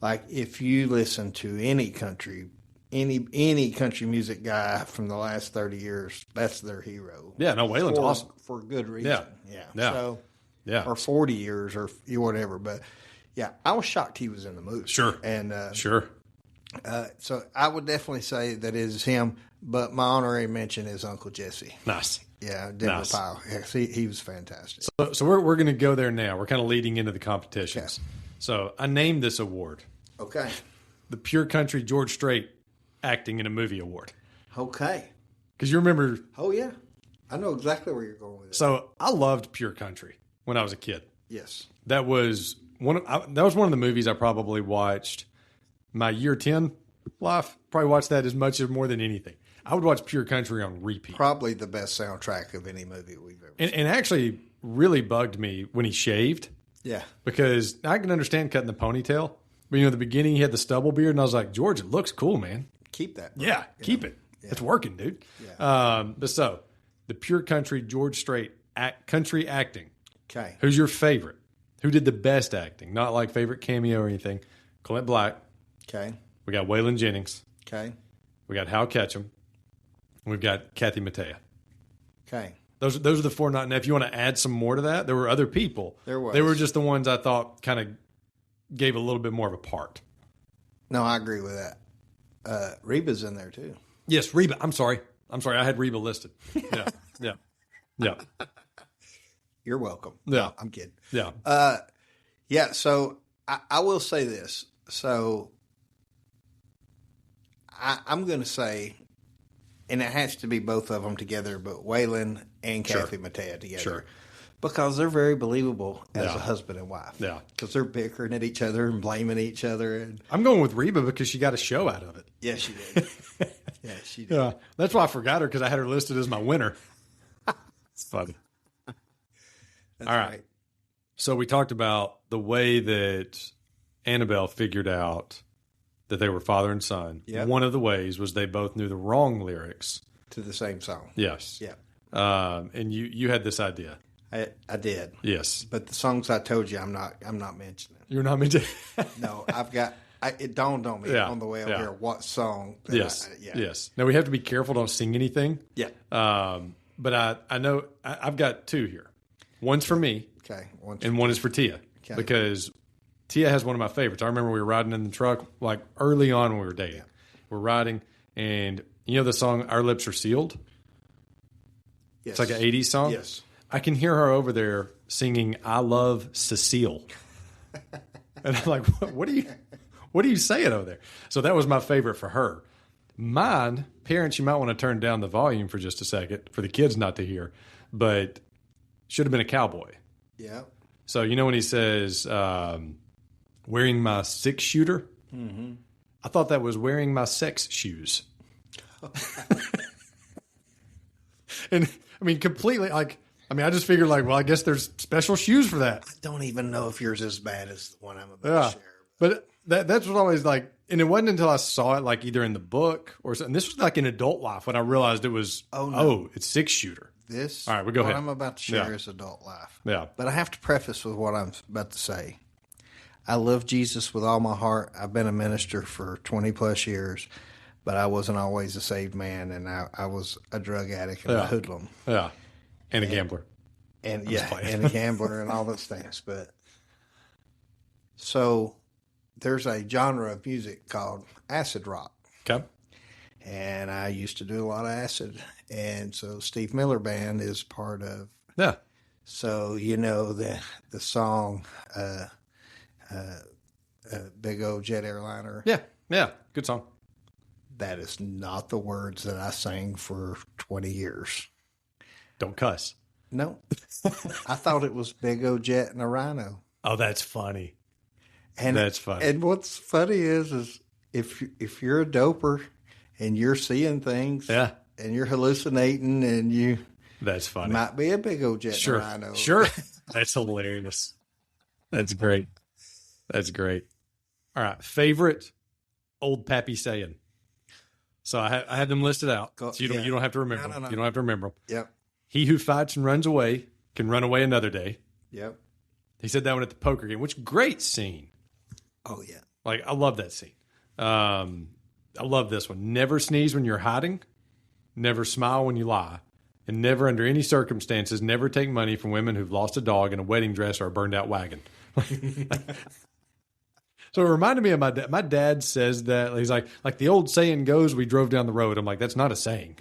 like, if you listen to any country music guy from the last 30 years, that's their hero. Yeah. No, Waylon's awesome for good reason. Yeah. So, or 40 years or whatever. But yeah, I was shocked he was in the movie. Sure. And sure. So I would definitely say that is him, but my honorary mention is Uncle Jesse. Nice. Yeah, Denver Pyle. Yes, he was fantastic. So we're going to go there now. We're kind of leading into the competitions. Okay. So I named this award. Okay. The Pure Country George Strait Acting in a Movie Award. Okay. Because you remember... Oh, yeah. I know exactly where you're going with it. So I loved Pure Country when I was a kid. Yes. That was one of the movies I probably watched my year 10 life. Probably watched that as much or more than anything. I would watch Pure Country on repeat. Probably the best soundtrack of any movie we've ever seen. And actually really bugged me when he shaved. Yeah. Because I can understand cutting the ponytail. But, at the beginning he had the stubble beard, and I was like, George, it looks cool, man. Keep that. Bro. Yeah, keep it. Yeah. It's working, dude. Yeah. But so, the Pure Country George Strait country acting. Okay. Who's your favorite? Who did the best acting? Not like favorite cameo or anything. Clint Black. Okay. We got Waylon Jennings. Okay. We got Hal Ketchum. We've got Kathy Mattea. Okay. Those are the four. Now, if you want to add some more to that, there were other people. There was. They were just the ones I thought kind of gave a little bit more of a part. No, I agree with that. Reba's in there too. Yes, Reba. I'm sorry. I had Reba listed. Yeah. You're welcome. Yeah. I'm kidding. Yeah. Yeah. So I will say this. So I'm going to say, and it has to be both of them together, but Waylon and Kathy Mattea together. Sure. Because they're very believable as a husband and wife. Yeah. Because they're bickering at each other and blaming each other. And I'm going with Reba because she got a show out of it. yeah, she did. Yeah, she did. Yeah. That's why I forgot her, because I had her listed as my winner. It's funny. That's all right. So we talked about the way that Annabelle figured out that they were father and son. Yep. One of the ways was they both knew the wrong lyrics To the same song. Yes. Yeah. And you had this idea. I did. Yes. But the songs I told you, I'm not mentioning. You're not mentioning. No, it dawned on me on the way over here what song. Yes. Yes. Now we have to be careful. Don't sing anything. Yeah. But I know I've got two here. One's for me. Okay. And one is for Tia. Okay. Because Tia has one of my favorites. I remember we were riding in the truck like early on when we were dating. Yeah. We're riding, and you know the song "Our Lips Are Sealed." Yes. It's like an '80s song. Yes. I can hear her over there singing "I Love Cecile," and I'm like, "What are you saying over there?" So that was my favorite for her. Mine, parents, you might want to turn down the volume for just a second for the kids not to hear, but should have been a cowboy. Yeah. So you know when he says, "Wearing my 6-shooter," mm-hmm. I thought that was wearing my sex shoes. And I mean, completely like. I just figured like, well, I guess there's special shoes for that. I don't even know if yours is as bad as the one I'm about to share. But that's what I always like. And it wasn't until I saw it like either in the book or something. This was like in adult life when I realized it was, it's 6-shooter. This, all right, well, go ahead. What I'm about to share is adult life. Yeah. But I have to preface with what I'm about to say. I love Jesus with all my heart. I've been a minister for 20 plus years, but I wasn't always a saved man, and I was a drug addict and a hoodlum. Yeah. And a gambler. And and a gambler and all those things. But so there's a genre of music called acid rock. Okay. And I used to do a lot of acid. And so Steve Miller Band is part of. Yeah. So, you know, the song Big Old Jet Airliner. Yeah. Yeah. Good song. That is not the words that I sang for 20 years. Don't cuss. No. I thought it was Big Old Jet and a Rhino. Oh, that's funny. And that's funny. And what's funny is if you're a doper and you're seeing things, yeah, and you're hallucinating, and that's funny. Might be a big old jet sure, rhino. Sure, that's hilarious. That's great. That's great. All right, favorite old Pappy saying. So I have them listed out. So you don't have to remember them. You don't have to remember them. Yep. He who fights and runs away can run away another day. Yep. He said that one at the poker game, which great scene. Oh yeah. Like, I love that scene. I love this one. Never sneeze when you're hiding. Never smile when you lie. And never under any circumstances, never take money from women who've lost a dog in a wedding dress or a burned out wagon. So it reminded me of my dad. My dad says that. He's like the old saying goes, we drove down the road. I'm like, that's not a saying.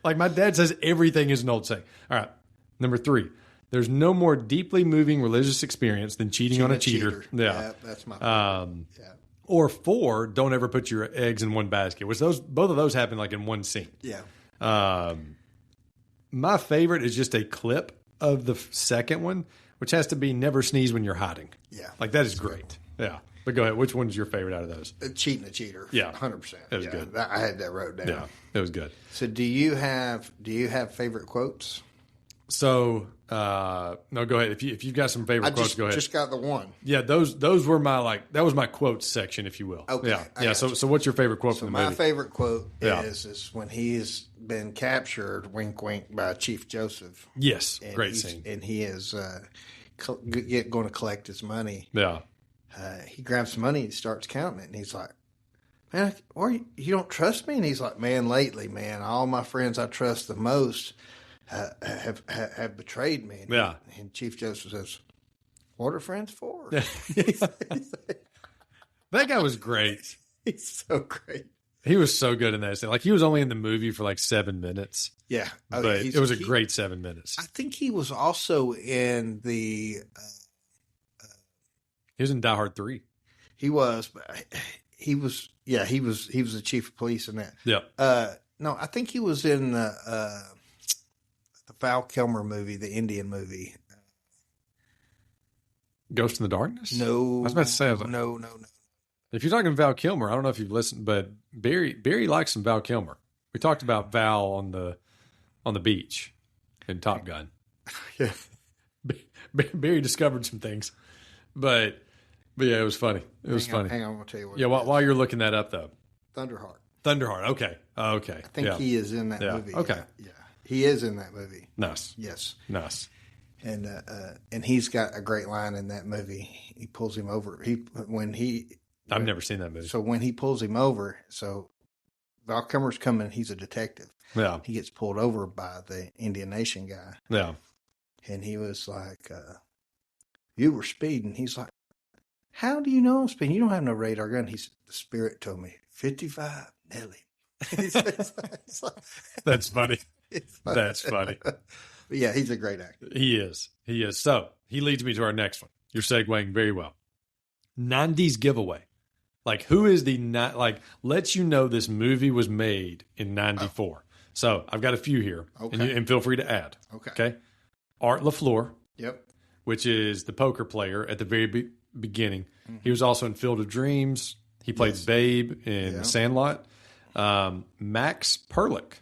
Like, my dad says everything is an old saying. All right. Number 3. There's no more deeply moving religious experience than cheating on a cheater. Yeah, that's my yeah. Or 4, don't ever put your eggs in one basket, which both of those happen like in one scene. Yeah. My favorite is just a clip of the second one, which has to be never sneeze when you're hiding. Yeah. Like, that is great. Yeah. But go ahead. Which one's your favorite out of those? Cheating a cheater. Yeah. 100%. It was good. I had that wrote down. Yeah. It was good. So do you have favorite quotes? So, no, go ahead. If you've got some favorite quotes, go ahead. I just got the one. Yeah, those were my, that was my quotes section, if you will. Okay. Yeah. So what's your favorite quote from the movie? My favorite quote is when he's been captured, wink, wink, by Chief Joseph. Yes. Great scene. And he is going to collect his money. Yeah. He grabs some money and starts counting it. And he's like, man, you don't trust me? And he's like, man, lately, man, all my friends I trust the most have betrayed me. And Chief Joseph says, what are friends for? That guy was great. He's so great. He was so good in that scene. Like, he was only in the movie for like 7 minutes. Yeah. But it was a great 7 minutes. I think he was also in the... he was in Die Hard 3. He was, but he was the chief of police in that. Yeah. No, I think he was in the Val Kilmer movie, the Indian movie. Ghost in the Darkness? No. I was about to say. No. If you're talking Val Kilmer, I don't know if you've listened, but Barry likes some Val Kilmer. We talked about Val on the beach in Top Gun. Yeah. Barry discovered some things. But yeah, it was funny. It was funny. Hang on, I'm going to tell you what. Yeah, while you're looking that up, though. Thunderheart. Okay. I think he is in that movie. Okay. Yeah. He is in that movie. Nice. Yes. Nice. And he's got a great line in that movie. He pulls him over. I've never seen that movie. So when he pulls him over, so Val Kilmer's coming, he's a detective. Yeah. He gets pulled over by the Indian Nation guy. Yeah. And he was like, you were speeding. He's like, how do you know I'm speeding? You don't have no radar gun. He said, the spirit told me, 55, Nelly. That's funny. That's funny. But yeah, he's a great actor. He is. So he leads me to our next one. You're segueing very well. 90s giveaway. Like, who is lets you know this movie was made in 94. So I've got a few here. Okay. And feel free to add. Okay. Art LaFleur. Yep. Which is the poker player at the very beginning. Mm-hmm. He was also in Field of Dreams. He played Babe in Sandlot. Max Perlich.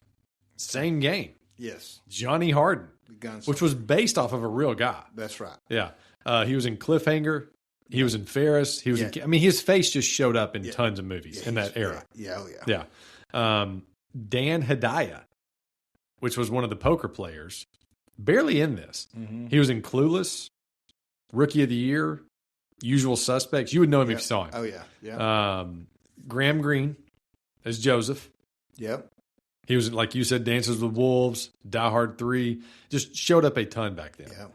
Same game. Yes. Johnny Harden. The gunslinger. Which was based off of a real guy. That's right. Yeah. He was in Cliffhanger. He was in Ferris. He was in, I mean, his face just showed up in tons of movies in that era. Yeah. Yeah. Dan Hedaya, which was one of the poker players, barely in this. Mm-hmm. He was in Clueless, Rookie of the Year, Usual Suspects. You would know him if you saw him. Oh, yeah. Yeah. Graham Greene as Joseph. Yep. He was, like you said, Dances with Wolves, Die Hard 3. Just showed up a ton back then. Yep.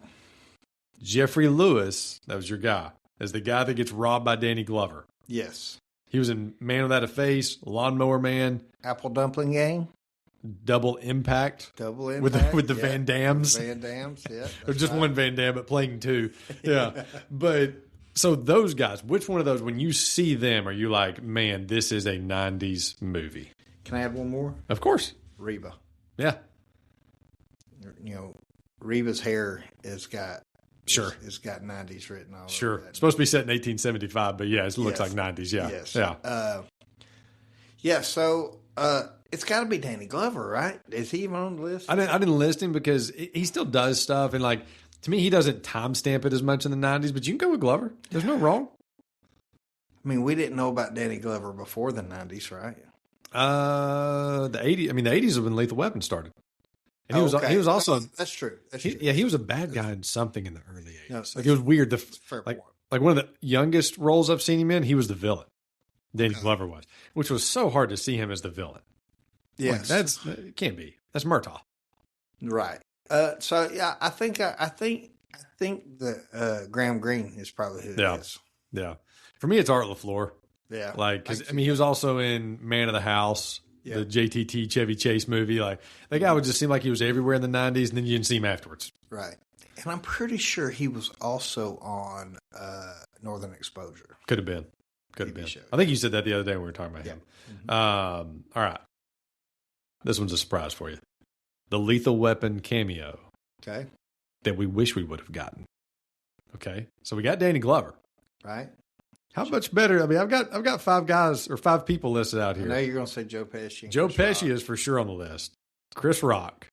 Jeffrey Lewis, that was your guy, as the guy that gets robbed by Danny Glover. Yes. He was in Man Without a Face, Lawnmower Man. Apple Dumpling Gang. Double Impact. With the Van Dams. Van Dams, yeah. Or just one Van Dam, but playing two. Yeah. But so those guys, which one of those, when you see them, are you like, man, this is a 90s movie? Can I add one more? Of course. Reba. Yeah. You know, Reba's hair has got Sure. It's got 90s written all sure. over it. It's supposed to be set in 1875, but yeah, it looks Yes. like 90s. Yeah. Yes. Yeah. So it's got to be Danny Glover, right? Is he even on the list? I didn't list him because he still does stuff. And like, to me, he doesn't timestamp it as much in the 90s, but you can go with Glover. There's no wrong. I mean, we didn't know about Danny Glover before the 90s, right? The 80s. I mean, the 80s is when Lethal Weapon started. And he was also that's true. he was a bad guy in something in the early 80s. No, Like it was weird. fair Like point. one of the youngest roles I've seen him in, he was the villain. Danny Glover was, which was so hard to see him as the villain. Yes, Like, it can't be. That's Murtaugh. right. So yeah, I think that Graham Greene is probably who it is. Yeah. For me, it's Art LaFleur. Yeah, Like, because I mean, he was also in Man of the House, the JTT Chevy Chase movie. Like, that guy would just seem like he was everywhere in the 90s, and then you didn't see him afterwards. right. And I'm pretty sure he was also on Northern Exposure. Could have been. Show. I think you said that the other day when we were talking about him. Mm-hmm. All right. This one's a surprise for you. The Lethal Weapon cameo Okay, that we wish we would have gotten. Okay. So we got Danny Glover. right. How much better? I mean, I've got 5 people listed out I here. know you're going to say Joe Pesci. Joe Pesci is for sure on the list. Chris Rock,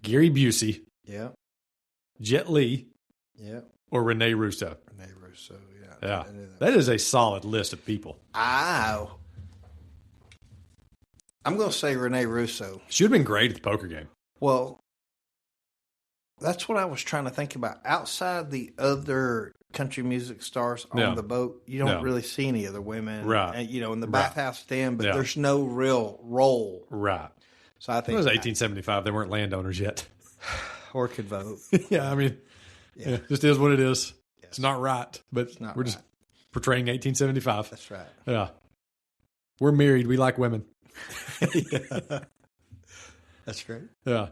Gary Busey, Yeah, Jet Li, yeah. or Rene Russo. Rene Russo. Yeah, Yeah, I knew that. that is a solid list of people. I'm going to say Rene Russo. Should have been great at the poker game. Well, that's what I was trying to think about. Outside the other country music stars on the boat, you don't really see any other women. Right. And, in the bathhouse stand, but Yeah. there's no real role. Right. So I It think was 1875. They weren't landowners yet. or could vote. Yeah, I mean, just is what it is. Yes. It's not right, but not we're just portraying 1875. That's right. Yeah. We're married. We like women. That's great. Yeah.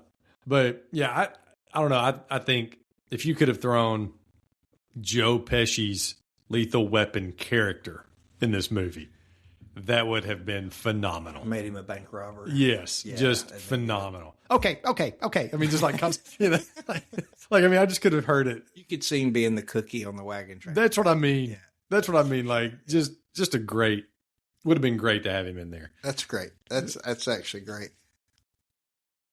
But yeah, I don't know. I think if you could have thrown Joe Pesci's Lethal Weapon character in this movie, that would have been phenomenal. Made him a bank robber. Yes, Yeah, just that'd be phenomenal. Okay. I mean, just like, like I mean, I just could have heard it. You could see him being the cookie on the wagon train. That's what I mean. Yeah. That's what I mean. Like, just a great, would have been great to have him in there. That's great. That's actually great.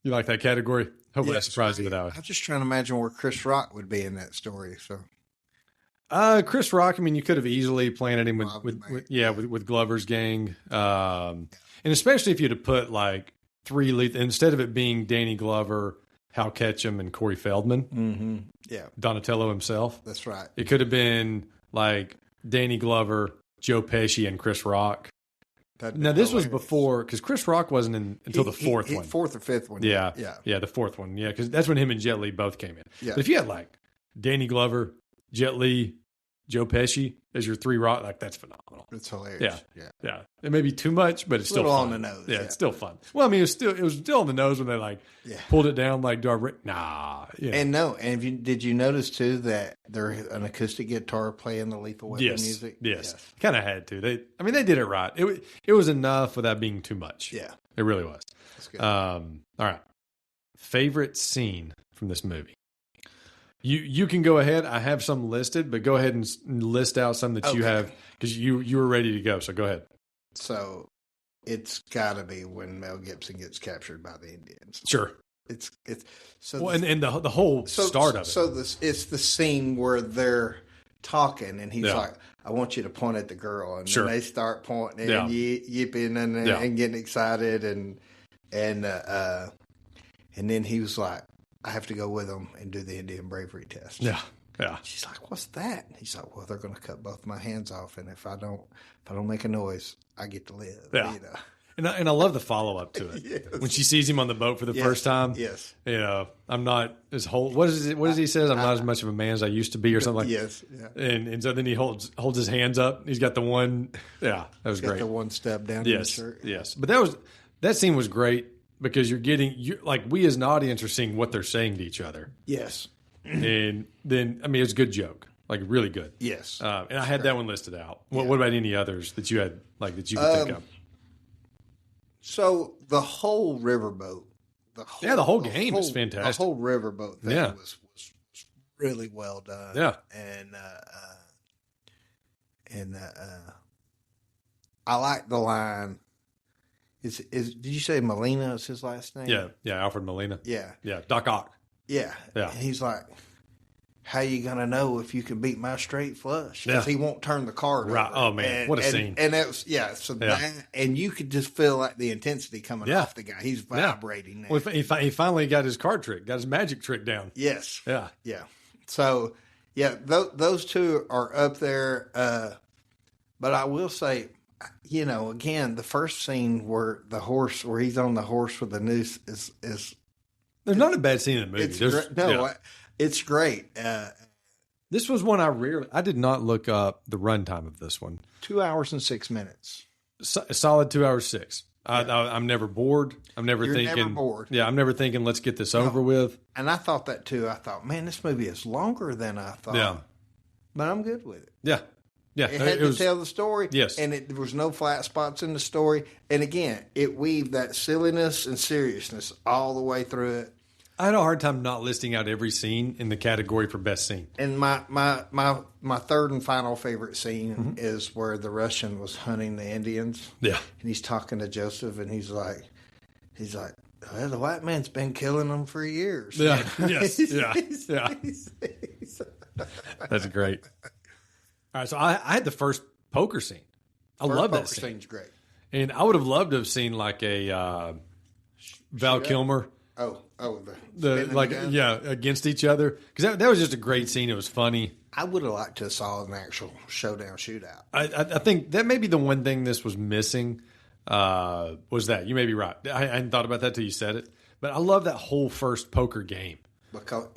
You like that category? Hopefully, I Yes, surprised you with that one. I'm just trying to imagine where Chris Rock would be in that story. So Chris Rock. I mean, you could have easily planted him Rob with Glover's gang, and especially if you'd have put like 3 lethal instead of it being Danny Glover, Hal Ketchum, and Corey Feldman. Yeah, Donatello himself. that's right. It could have been like Danny Glover, Joe Pesci, and Chris Rock. Now this was before because Chris Rock wasn't in until the fourth one, fourth or fifth one. Yeah, yeah. the fourth one. Yeah, because that's when him and Jet Li both came in. Yeah. But if you had like Danny Glover, Jet Li, Joe Pesci as your 3 rock, like that's phenomenal. It's hilarious. Yeah. It may be too much, but it's still little fun. on the nose, Yeah, yeah. it's still fun. Well, I mean, it was still on the nose when they like Yeah. pulled it down. Like, nah. Yeah. And did you notice too that there's an acoustic guitar playing the Lethal Weapon music? Yes. Kind of had to. They did it right. It was enough without being too much. Yeah. It really was. That's good. All right. Favorite scene from this movie? You can go ahead. I have some listed, but go ahead and list out some that you have because you were ready to go. So go ahead. So it's got to be when Mel Gibson gets captured by the Indians. Sure. It's so. Well, and the whole start of it. So it's the scene where they're talking, and he's Yeah. like, "I want you to point at the girl," and Sure. then they start pointing Yeah. and yipping and getting excited, and then he was like, "I have to go with them and do the Indian bravery test." Yeah. She's like, "What's that?" And he's like, "Well, they're going to cut both my hands off, and if I don't make a noise, I get to live." Yeah. You know? And I love the follow up to it. Yes. When she sees him on the boat for the first time. Yes. You know, I'm not as what does he says? I'm not as much of a man as I used to be, or something like. Yes. Yeah. And so then he holds his hands up. He's got the one. Yeah, that was Got great. the one step down in the Yes, shirt. yes. But that scene was great because like we as an audience are seeing what they're saying to each other, Yes. and then I mean it's a good joke, like really good. Yes. And I had that one listed out. What about any others that you had like that you could think of? So the whole riverboat, The whole game is fantastic. The whole riverboat thing was really well done. Yeah. And I like the line. Did you say Molina is his last name? Yeah, Alfred Molina. Yeah. Doc Ock. Yeah. Yeah. And he's like, how you gonna know if you can beat my straight flush? Because he won't turn the card right. over. Oh man, what a scene! And that was so that, and you could just feel like the intensity coming off the guy. He's vibrating. Well, he finally got his card trick, got his magic trick down. Yes. Yeah. So those two are up there. But I will say, again, the first scene where he's on the horse with the noose is there's not a bad scene in the movie. It's great. This was one I did not look up the runtime of this one. 2 hours and 6 minutes. Solid 2 hours 6. I'm never bored. I'm never thinking. Never bored. Yeah, I'm never thinking. Let's get this over with. And I thought that too. I thought, man, this movie is longer than I thought. Yeah, but I'm good with it. Yeah. It had to tell the story. Yes. And there was no flat spots in the story. And again, it weaved that silliness and seriousness all the way through it. I had a hard time not listing out every scene in the category for best scene. And my third and final favorite scene is where the Russian was hunting the Indians. Yeah. And he's talking to Joseph, and he's like, well, the white man's been killing them for years. Yeah. Yes. Yeah. That's great. All right, so I had the first poker scene. I love that scene. Poker scene's great. And I would have loved to have seen like a Val Kilmer. Against each other, because that was just a great scene. It was funny. I would have liked to have saw an actual showdown shootout. I think that may be the one thing this was missing. Was that you may be right. I hadn't thought about that till you said it, but I love that whole first poker game. Because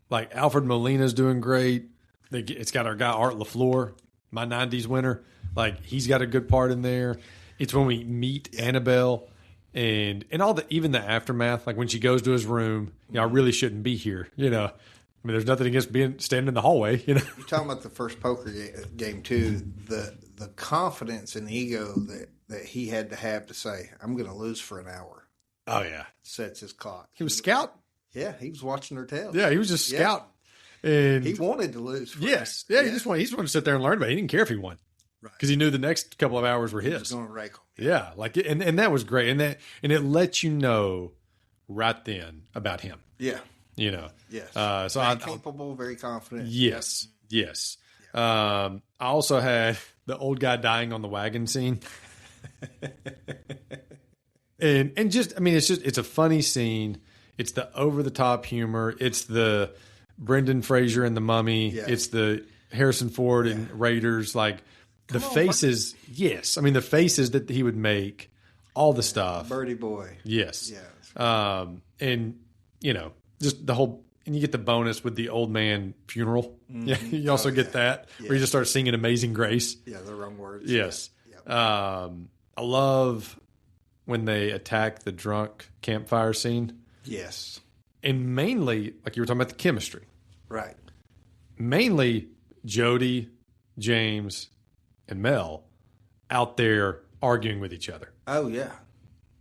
like Alfred Molina's doing great. It's got our guy Art LaFleur, my '90s winner. Like he's got a good part in there. It's when we meet Annabelle. And all even the aftermath, like when she goes to his room, I really shouldn't be here. I mean, there's nothing against standing in the hallway. You're talking about the first poker game too. The confidence and ego that he had to say, "I'm going to lose for an hour." Oh yeah, sets his clock. He was scouting. Yeah, he was watching her tail. Yeah, he was just scouting, and he wanted to lose. He just wanted to sit there and learn about it. He didn't care if he won. Because he knew the next couple of hours were his. He was going to rake them. Yeah, and that was great, and it lets you know right then about him. Yeah, Yes. So very capable, very confident. Yes. I also had the old guy dying on the wagon scene, and just it's a funny scene. It's the over the top humor. It's the Brendan Fraser and the Mummy. Yeah. It's the Harrison Ford and Raiders like. The faces, yes. I mean, the faces that he would make, all the stuff. Birdie Boy. Yes. And, just the whole, and you get the bonus with the old man funeral. Mm-hmm. Yeah, you also get that, where you just start singing Amazing Grace. Yeah, the wrong words. Yes. Yeah. I love when they attack the drunk campfire scene. Yes. And mainly, like you were talking about the chemistry. Right. Mainly, Jodie, James, and Mel out there arguing with each other. Oh yeah,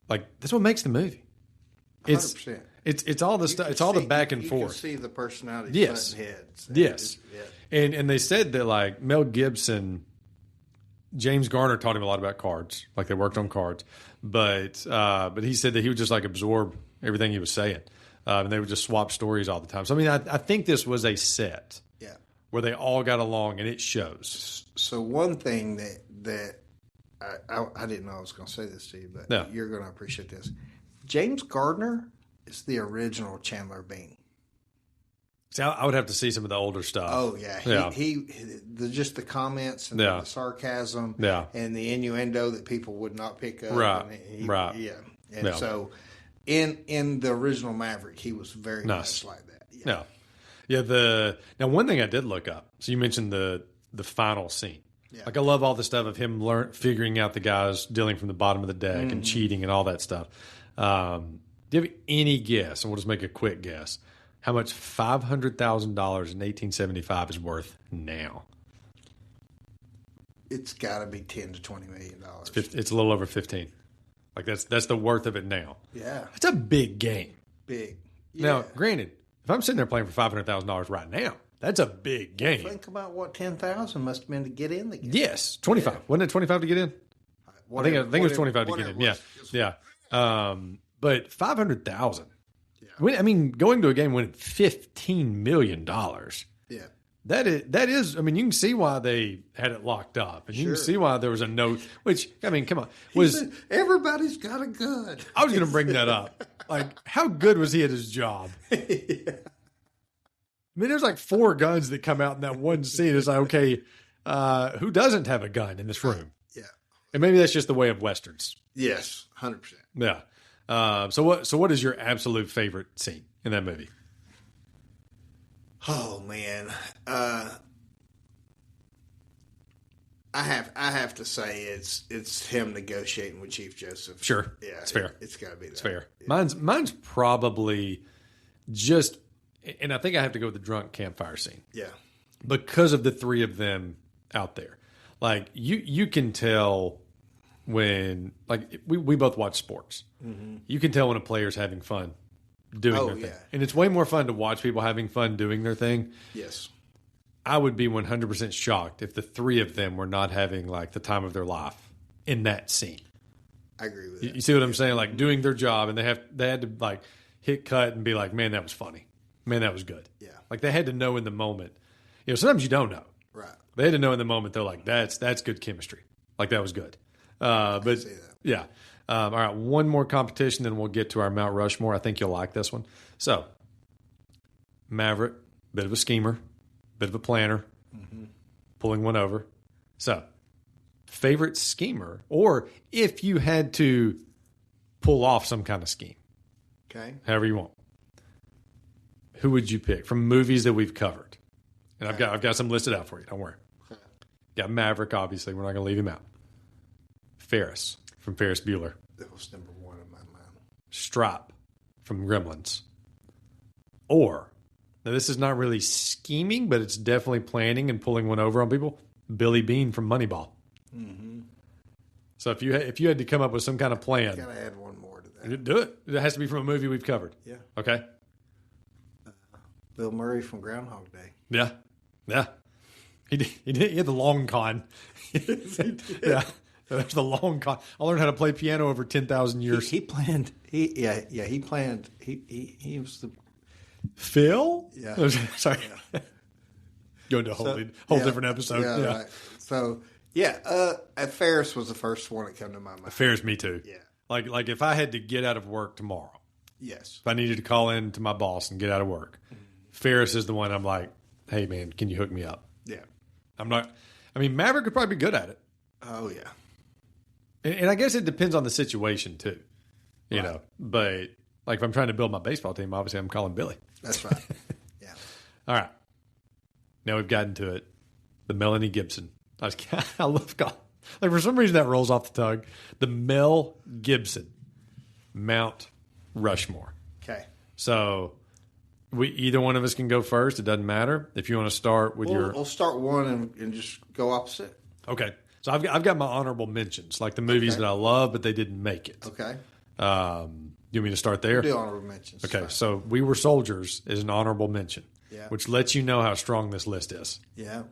like that's what makes the movie. 100%. It's all the stuff. It's all the back and forth. You can see the personalities. Yes, heads. Yes, and they said that like Mel Gibson, James Garner taught him a lot about cards. Like they worked on cards, but he said that he would just like absorb everything he was saying, and they would just swap stories all the time. So I mean, I think this was a set. Where they all got along, and it shows. So one thing that I didn't know I was going to say this to you, but you're going to appreciate this. James Garner is the original Chandler Bing. See, I would have to see some of the older stuff. Oh yeah, just the comments and the sarcasm, and the innuendo that people would not pick up. Right. Yeah, and so in the original Maverick, he was very much like that. Yeah. Now one thing I did look up. So you mentioned the final scene. Yeah. Like I love all the stuff of him figuring out the guys dealing from the bottom of the deck and cheating and all that stuff. Do you have any guess? And we'll just make a quick guess. How much $500,000 in 1875 is worth now? It's got to be $10 to $20 million. It's a little over 15. Like that's the worth of it now. Yeah, it's a big game. Big. Yeah. Now, granted. If I'm sitting there playing for $500,000 right now, that's a big game. Well, think about what 10,000 must have been to get in the game. Yes, 25. Yeah. Wasn't it 25 to get in? Whatever, I think it was 25 to get in. Yeah. But 500,000. Yeah. I mean, going to a game winning $15 million. Yeah. That is. I mean, you can see why they had it locked up, and you can see why there was a note. Which, I mean, come on, everybody's got a gun. I was going to bring that up. Like, how good was he at his job? Yeah. I mean, there's like 4 guns that come out in that one scene. It's like, okay, who doesn't have a gun in this room? Yeah. And maybe that's just the way of Westerns. Yes, 100%. Yeah. So what is your absolute favorite scene in that movie? Oh man, I have to say it's him negotiating with Chief Joseph. Sure, yeah, it's fair. It's got to be that. It's fair. Yeah. Mine's probably just, and I think I have to go with the drunk campfire scene. Yeah, because of the 3 of them out there. Like you can tell when, like, we both watch sports. Mm-hmm. You can tell when a player's having fun doing their thing. And it's way more fun to watch people having fun doing their thing. Yes. I would be 100% shocked if the 3 of them were not having, like, the time of their life in that scene. I agree with that. You see what I'm saying? Like, doing their job, and they had to, like, hit cut and be like, man, that was funny. Man, that was good. Yeah. Like, they had to know in the moment. You know, sometimes you don't know. Right. They had to know in the moment. They're like, that's good chemistry. Like, that was good. But yeah. All right, one more competition, then we'll get to our Mount Rushmore. I think you'll like this one. So, Maverick, bit of a schemer, bit of a planner, pulling one over. So, favorite schemer, or if you had to pull off some kind of scheme, okay, however you want, who would you pick from movies that we've covered? And I've got some listed out for you. Don't worry. Okay. Got Maverick, obviously. We're not going to leave him out. Ferris from Ferris Bueller. That was number 1 in my mind. Stripe from Gremlins. Or, now this is not really scheming, but it's definitely planning and pulling one over on people. Billy Bean from Moneyball. Mm-hmm. So if you had to come up with some kind of plan, gotta add one more to that. Do it. It has to be from a movie we've covered. Yeah. Okay. Bill Murray from Groundhog Day. Yeah. Yeah. He had the long con. Yeah. That's the long con. I learned how to play piano over 10,000 years. He planned. He planned. He was the Phil. Yeah. Sorry. Yeah. Go into a whole different episode. Yeah. Right. So Ferris was the first one that came to my mind. Ferris, me too. Yeah. Like if I had to get out of work tomorrow. Yes. If I needed to call in to my boss and get out of work, Ferris is the one I'm like, hey man, can you hook me up? Yeah. Maverick would probably be good at it. Oh yeah. And I guess it depends on the situation too, you know. But like if I'm trying to build my baseball team, obviously I'm calling Billy. That's right. Yeah. All right. Now we've gotten to it. The Melanie Gibson. I love God. Like for some reason that rolls off the tongue. The Mel Gibson Mount Rushmore. Okay. So either one of us can go first. It doesn't matter. If you want to start with we'll start one and just go opposite. Okay. So I've got my honorable mentions, like the movies that I love, but they didn't make it. Okay. You want me to start there? We'll do honorable mentions. Okay. So We Were Soldiers is an honorable mention, yeah, which lets you know how strong this list is. Yeah.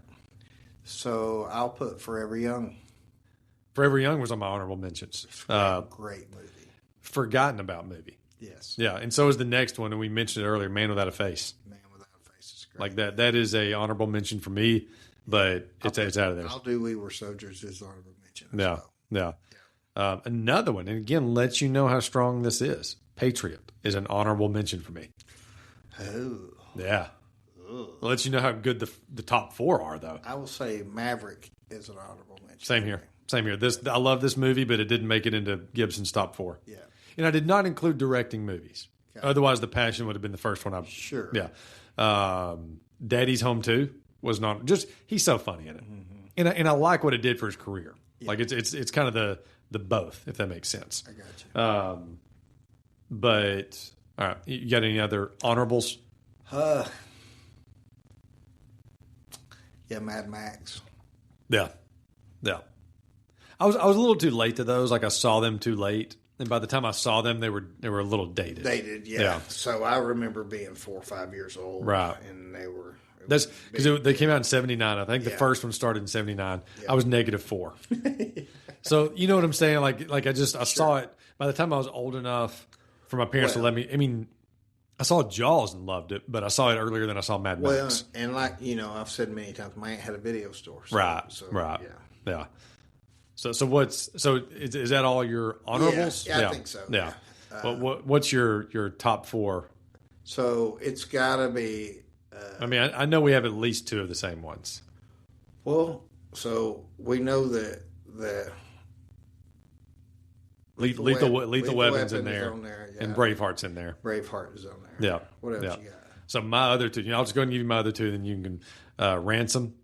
So I'll put Forever Young. Forever Young was on my honorable mentions. Great movie. Forgotten about movie. Yes. Yeah, and so is the next one, and we mentioned it earlier, Man Without a Face. Man Without a Face is great. Like that is a honorable mention for me, but it's out of there. I'll do We Were Soldiers as honorable mention. Yeah. Another one, and again, lets you know how strong this is. Patriot is an honorable mention for me. Oh. Yeah. Lets you know how good the top 4 are, though. I will say Maverick is an honorable mention. Same here. I love this movie, but it didn't make it into Gibson's top 4. Yeah. And I did not include directing movies. Okay. Otherwise, The Passion would have been the first one. Sure. Yeah. Daddy's Home 2 was not just. He's so funny in it, and I like what it did for his career. Yeah. Like it's kind of the both, if that makes sense. I got you. But all right, you got any other honorables? Yeah, Mad Max. Yeah. I was a little too late to those. Like I saw them too late. And by the time I saw them, they were a little dated. Dated, yeah. So I remember being 4 or 5 years old. Right. And they were... That's because they came out in 79. I think the first one started in 79. Yeah. I was -4. So you know what I'm saying? Like I saw it by the time I was old enough for my parents to let me. I mean, I saw Jaws and loved it, but I saw it earlier than I saw Mad Max. And I've said many times, my aunt had a video store. So, right. Yeah. So is that all your honorables? Yeah, I think so. Yeah. What's your top 4? So it's got to be. I mean, I know we have at least 2 of the same ones. Well, so we know that Lethal Weapon's in there, and Braveheart's in there. Braveheart is on there. Yeah. What else you got? So my other 2, I'll just go ahead and give you my other 2, then you can Ransom.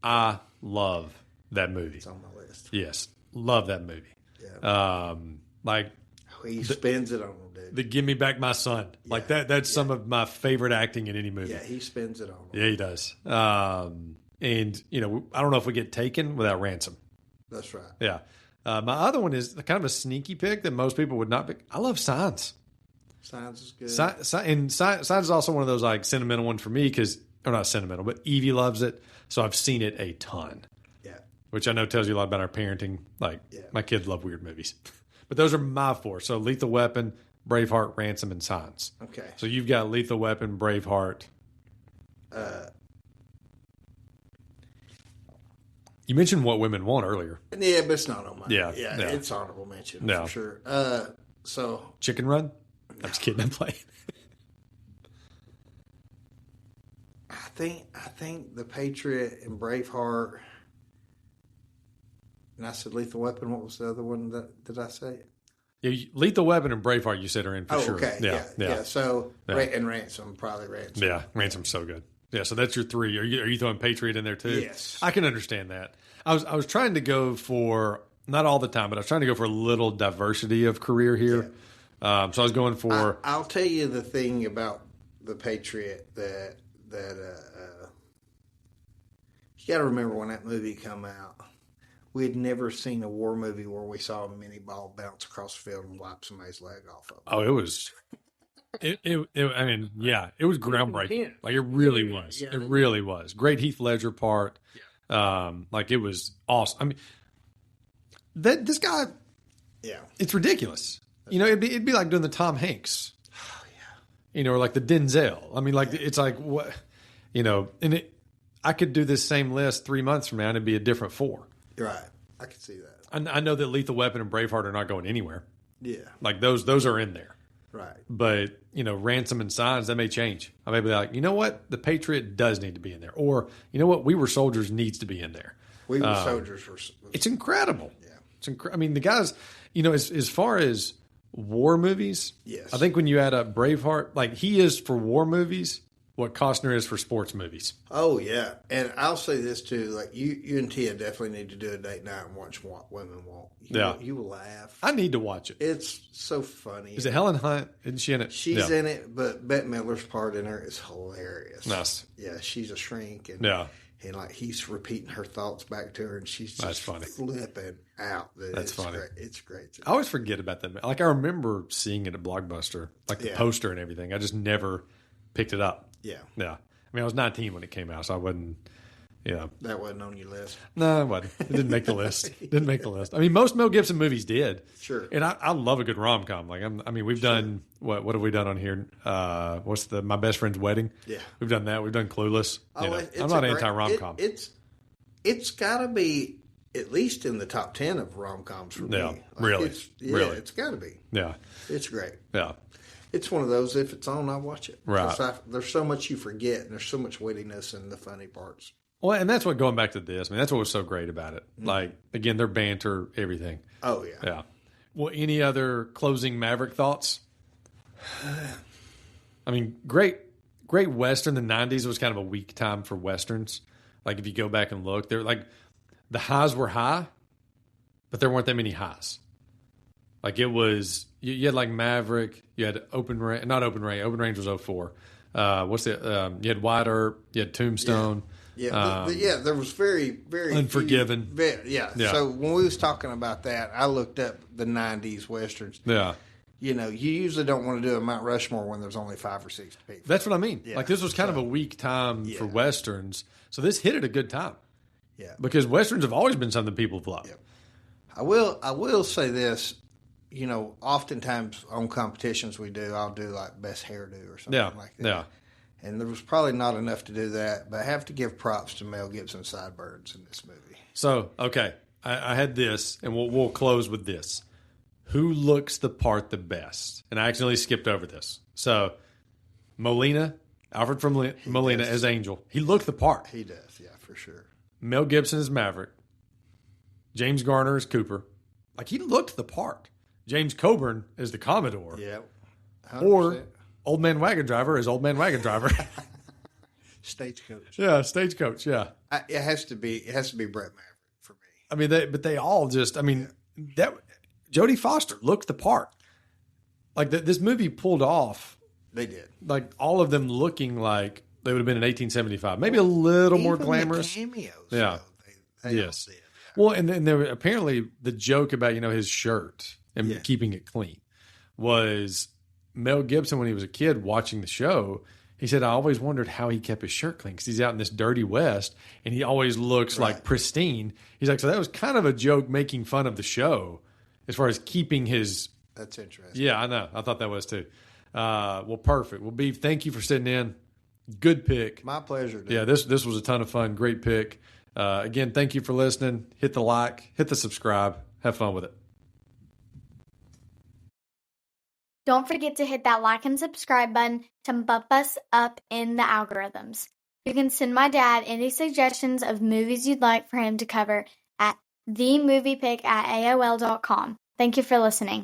I love that movie. It's on my list. Yes, love that movie. Yeah. He spins it on them, dude. The Give Me Back My Son. Like that's some of my favorite acting in any movie. Yeah, he spins it on them. Yeah, he does. And I don't know if we get taken without Ransom. That's right. Yeah. My other one is kind of a sneaky pick that most people would not pick. I love Signs. Signs is good. Signs is also one of those like sentimental ones for me or not sentimental, but Evie loves it. So I've seen it a ton. Yeah. Which I know tells you a lot about our parenting. Like my kids love weird movies. But those are my 4. So Lethal Weapon, Braveheart, Ransom, and Signs. Okay. So you've got Lethal Weapon, Braveheart. You mentioned What Women Want earlier. Yeah, but it's not on my. Yeah. It's honorable mention for sure. So Chicken Run? I'm just kidding. I'm playing. I think The Patriot and Braveheart. And I said Lethal Weapon. What was the other one? Did I say it? Yeah, Lethal Weapon and Braveheart you said are in for sure. Okay. Yeah. So and Ransom, probably Ransom. Yeah, Ransom's so good. Yeah, so that's your 3. Are you throwing Patriot in there too? Yes. I can understand that. I was trying to go for, not all the time, but I was trying to go for a little diversity of career here. Yeah. So I was going for. I'll tell you the thing about The Patriot that you got to remember when that movie come out. We had never seen a war movie where we saw a mini ball bounce across the field and wipe somebody's leg off of it. Oh, it was. It was groundbreaking. Like it really was. Yeah, it really was. Great Heath Ledger part. Yeah. Like it was awesome. I mean, this guy. Yeah. It's ridiculous. It'd be like doing the Tom Hanks. Oh yeah. Or like the Denzel. I mean, like it's like what, and I could do this same list 3 months from now and it'd be a different 4. Right. I can see that. I know that Lethal Weapon and Braveheart are not going anywhere. Yeah. Like those are in there. Right. But, Ransom and Signs, that may change. I may be like, you know what? The Patriot does need to be in there. Or, you know what? We Were Soldiers needs to be in there. We Were Soldiers. It's incredible. Yeah. I mean, the guys, as far as war movies, yes. I think when you add up Braveheart, like he is for war movies what Costner is for sports movies. Oh, yeah. And I'll say this, too. Like, you and Tia definitely need to do a date night and watch What Women Want. You will laugh. I need to watch it. It's so funny. Is it Helen Hunt? Isn't she in it? She's in it, but Bette Midler's part in her is hilarious. Nice. Yeah, she's a shrink. And, and like, he's repeating her thoughts back to her, and she's just flipping out. That's funny. It's great. I always forget about that. Like, I remember seeing it at Blockbuster, like the poster and everything. I just never picked it up. Yeah. Yeah. I mean, I was 19 when it came out, so I wasn't, That wasn't on your list. No, it wasn't. It didn't make the list. Didn't make the list. I mean, most Mel Gibson movies did. Sure. And I love a good rom-com. Like, we've done, what have we done on here? What's My Best Friend's Wedding? Yeah. We've done that. We've done Clueless. I'm not anti-rom-com. It's got to be at least in the top 10 of rom-coms for me. Like, really. It's got to be. Yeah. It's great. Yeah. It's one of those, if it's on, I watch it. Right. There's so much you forget, and there's so much wittiness in the funny parts. Well, and that's what, going back to this, that's what was so great about it. Mm-hmm. Like, again, their banter, everything. Oh, yeah. Yeah. Well, any other closing Maverick thoughts? I mean, great Western. The 90s was kind of a weak time for Westerns. Like, if you go back and look, they're like, the highs were high, but there weren't that many highs. Like, it was, you had like Maverick, you had Open Range was 04. You had Wide Earp, you had Tombstone. Yeah, there was very Unforgiven. Yeah. So when we was talking about that, I looked up the 90s Westerns. Yeah. You usually don't want to do a Mount Rushmore when there's only 5 or 6 people. That's what I mean. Yeah. Like, this was kind of a weak time for Westerns. So this hit at a good time. Yeah. Because Westerns have always been something people have loved. Yeah. I will say this. Oftentimes on competitions I'll do like best hairdo or something like that. Yeah. And there was probably not enough to do that, but I have to give props to Mel Gibson's sideburns in this movie. So, okay, I had this, and we'll close with this. Who looks the part the best? And I accidentally skipped over this. So, Alfred from Molina as Angel. He looked the part. He does, yeah, for sure. Mel Gibson as Maverick. James Garner as Cooper. Like, he looked the part. James Coburn as the Commodore. Yeah. 100%. Or Old Man Wagon Driver as Old Man Wagon Driver. Stagecoach. Yeah, Stagecoach, yeah. It has to be Brett Maverick for me. I mean, they all just, that Jodie Foster looked the part. Like, this movie pulled off. They did. Like, all of them looking like they would have been in 1875. Maybe a little more glamorous. The cameos. Yeah. They yes. all did. Well, and then there were apparently the joke about, his shirt and keeping it clean was Mel Gibson, when he was a kid watching the show, he said, I always wondered how he kept his shirt clean because he's out in this dirty West and he always looks like pristine. He's like, so that was kind of a joke making fun of the show as far as keeping his. That's interesting. Yeah, I know. I thought that was too. Well, perfect. Well, Beef, thank you for sitting in. Good pick. My pleasure. Dude. Yeah, this was a ton of fun. Great pick. Again, thank you for listening. Hit the like, hit the subscribe. Have fun with it. Don't forget to hit that like and subscribe button to bump us up in the algorithms. You can send my dad any suggestions of movies you'd like for him to cover at themoviepick@aol.com. Thank you for listening.